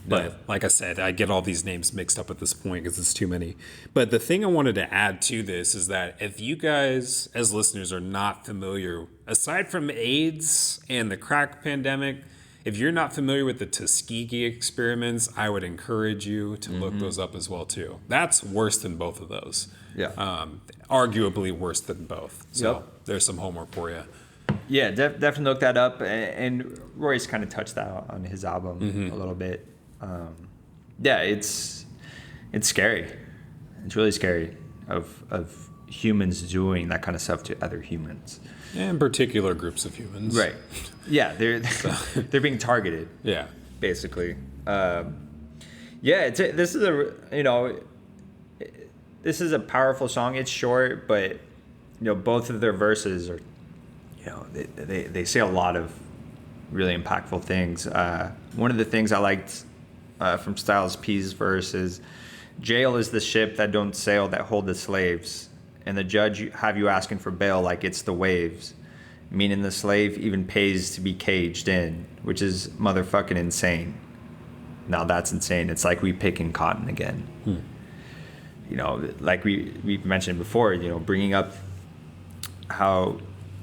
But like I said, I get all these names mixed up at this point because it's too many. But the thing I wanted to add to this is that if you guys, as listeners, are not familiar, aside from AIDS and the crack pandemic, if you're not familiar with the Tuskegee experiments, I would encourage you to look those up as well too. That's worse than both of those. Yeah. Arguably worse than both. So Yep. there's some homework for you. Yeah, definitely look that up. And Royce kind of touched that on his album a little bit. Yeah, it's scary. It's really scary of humans doing that kind of stuff to other humans. And particular groups of humans. Right. Yeah, they're being targeted. Yeah. Basically. This is a powerful song. It's short, but both of their verses are, they say a lot of really impactful things. One of the things I liked from Styles P's verse is, jail is the ship that don't sail that hold the slaves, and the judge have you asking for bail like it's the waves, meaning the slave even pays to be caged in, which is motherfucking insane. Now that's insane. It's like we picking cotton again. Like we've mentioned before, bringing up how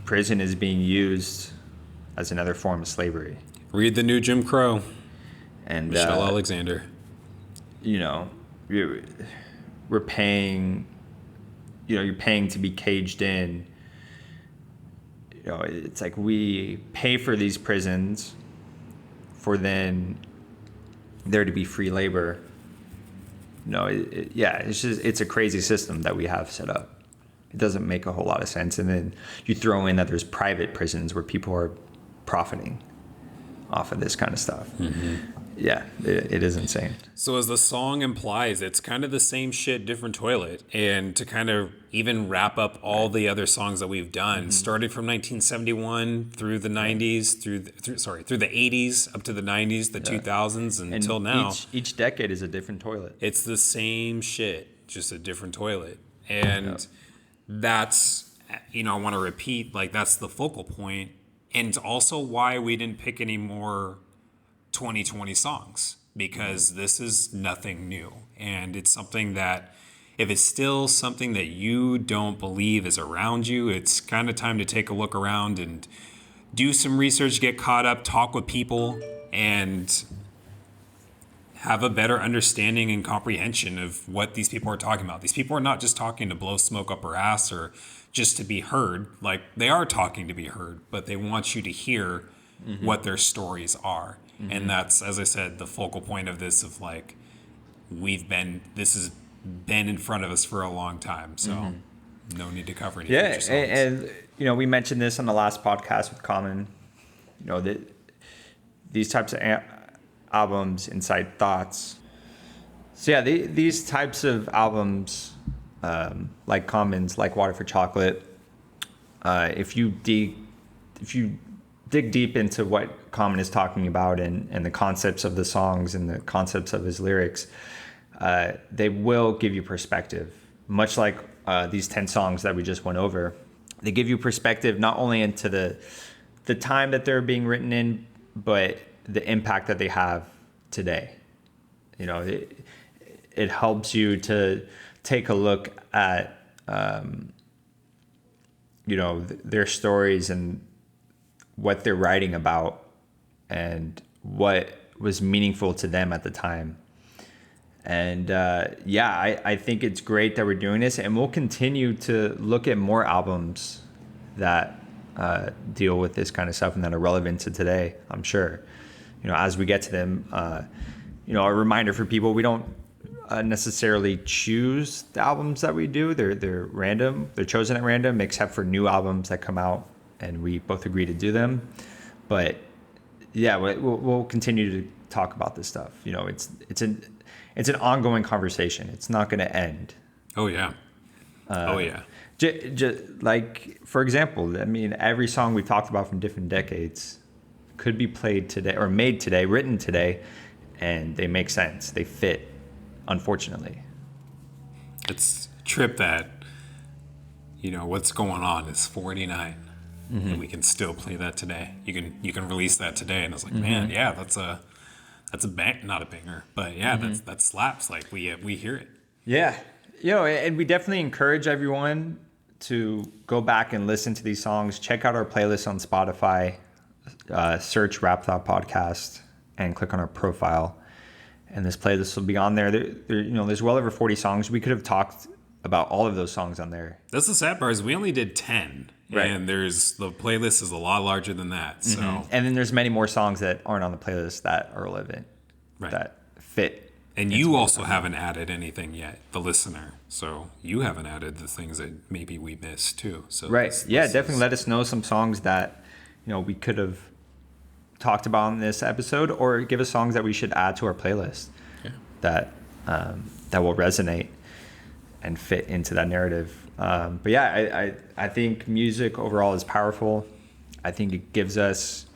prison is being used as another form of slavery. Read the new Jim Crow. And Michelle Alexander. We're paying, you're paying to be caged in. It's like we pay for these prisons for then there to be free labor. It's a crazy system that we have set up. It doesn't make a whole lot of sense. And then you throw in that there's private prisons where people are profiting off of this kind of stuff. Yeah, it is insane. So as the song implies, it's kind of the same shit, different toilet. And to kind of even wrap up all the other songs that we've done, started from 1971 through the 90s, through the 80s up to the 90s, the 2000s, until now. Each decade is a different toilet. It's the same shit, just a different toilet. And that's, I want to repeat, like, that's the focal point. And also why we didn't pick any more 2020 songs, because this is nothing new. And it's something that, if it's still something that you don't believe is around you, it's kind of time to take a look around and do some research, get caught up, talk with people, and have a better understanding and comprehension of what these people are talking about. These people are not just talking to blow smoke up our ass or just to be heard. Like, they are talking to be heard, but they want you to hear what their stories are. And that's, as I said, the focal point of this, of like, this has been in front of us for a long time. So no need to cover any future songs. And we mentioned this on the last podcast with Common, that these types of albums incite thoughts. So yeah, these types of albums, like Common's, like Water for Chocolate, if you dig deep into what Common is talking about and the concepts of the songs and the concepts of his lyrics, they will give you perspective. Much like these 10 songs that we just went over, they give you perspective not only into the time that they're being written in, but the impact that they have today. It helps you to take a look at their stories and what they're writing about and what was meaningful to them at the time. And I think it's great that we're doing this, and we'll continue to look at more albums that deal with this kind of stuff and that are relevant to today, I'm sure. As we get to them, a reminder for people, we don't necessarily choose the albums that we do. They're random. They're chosen at random, except for new albums that come out and we both agree to do them. But yeah, we'll continue to talk about this stuff. It's an ongoing conversation. It's not going to end. Oh yeah. Like, for example, every song we've talked about from different decades could be played today or made today, written today, and they make sense. They fit, unfortunately. It's a trip that, what's going on is 49. And we can still play that today. You can release that today, and I was like, man, yeah, that's a not a banger, but yeah, that slaps. Like we hear it. Yeah, and we definitely encourage everyone to go back and listen to these songs. Check out our playlist on Spotify. search Rap Thought Podcast and click on our profile, and this playlist will be on there. There's well over 40 songs. We could have talked about all of those songs on there. That's the sad part, is we only did 10. Right. And the playlist is a lot larger than that. So And then there's many more songs that aren't on the playlist that are relevant, Right. that fit. And you also haven't added anything yet, the listener. So you haven't added the things that maybe we missed too. So Right. this Definitely is- let us know some songs that, we could have talked about in this episode, or give us songs that we should add to our playlist that will resonate and fit into that narrative. But yeah, I think music overall is powerful. I think it gives us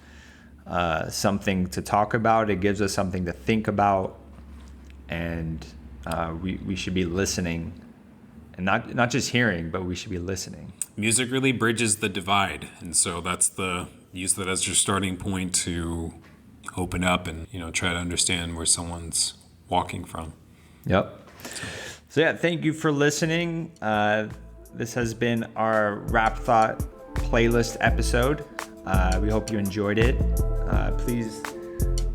something to talk about. It gives us something to think about, and we should be listening, and not just hearing, but we should be listening. Music really bridges the divide, and so use that as your starting point to open up and try to understand where someone's walking from. Yep. So yeah, thank you for listening. This has been our Rap Thought playlist episode. We hope you enjoyed it. Please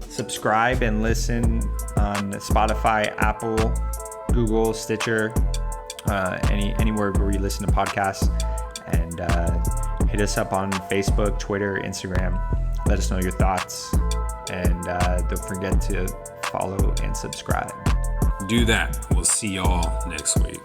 subscribe and listen on Spotify, Apple, Google, Stitcher, anywhere where you listen to podcasts, and hit us up on Facebook, Twitter, Instagram. Let us know your thoughts, and don't forget to follow and subscribe. Do that. We'll see y'all next week.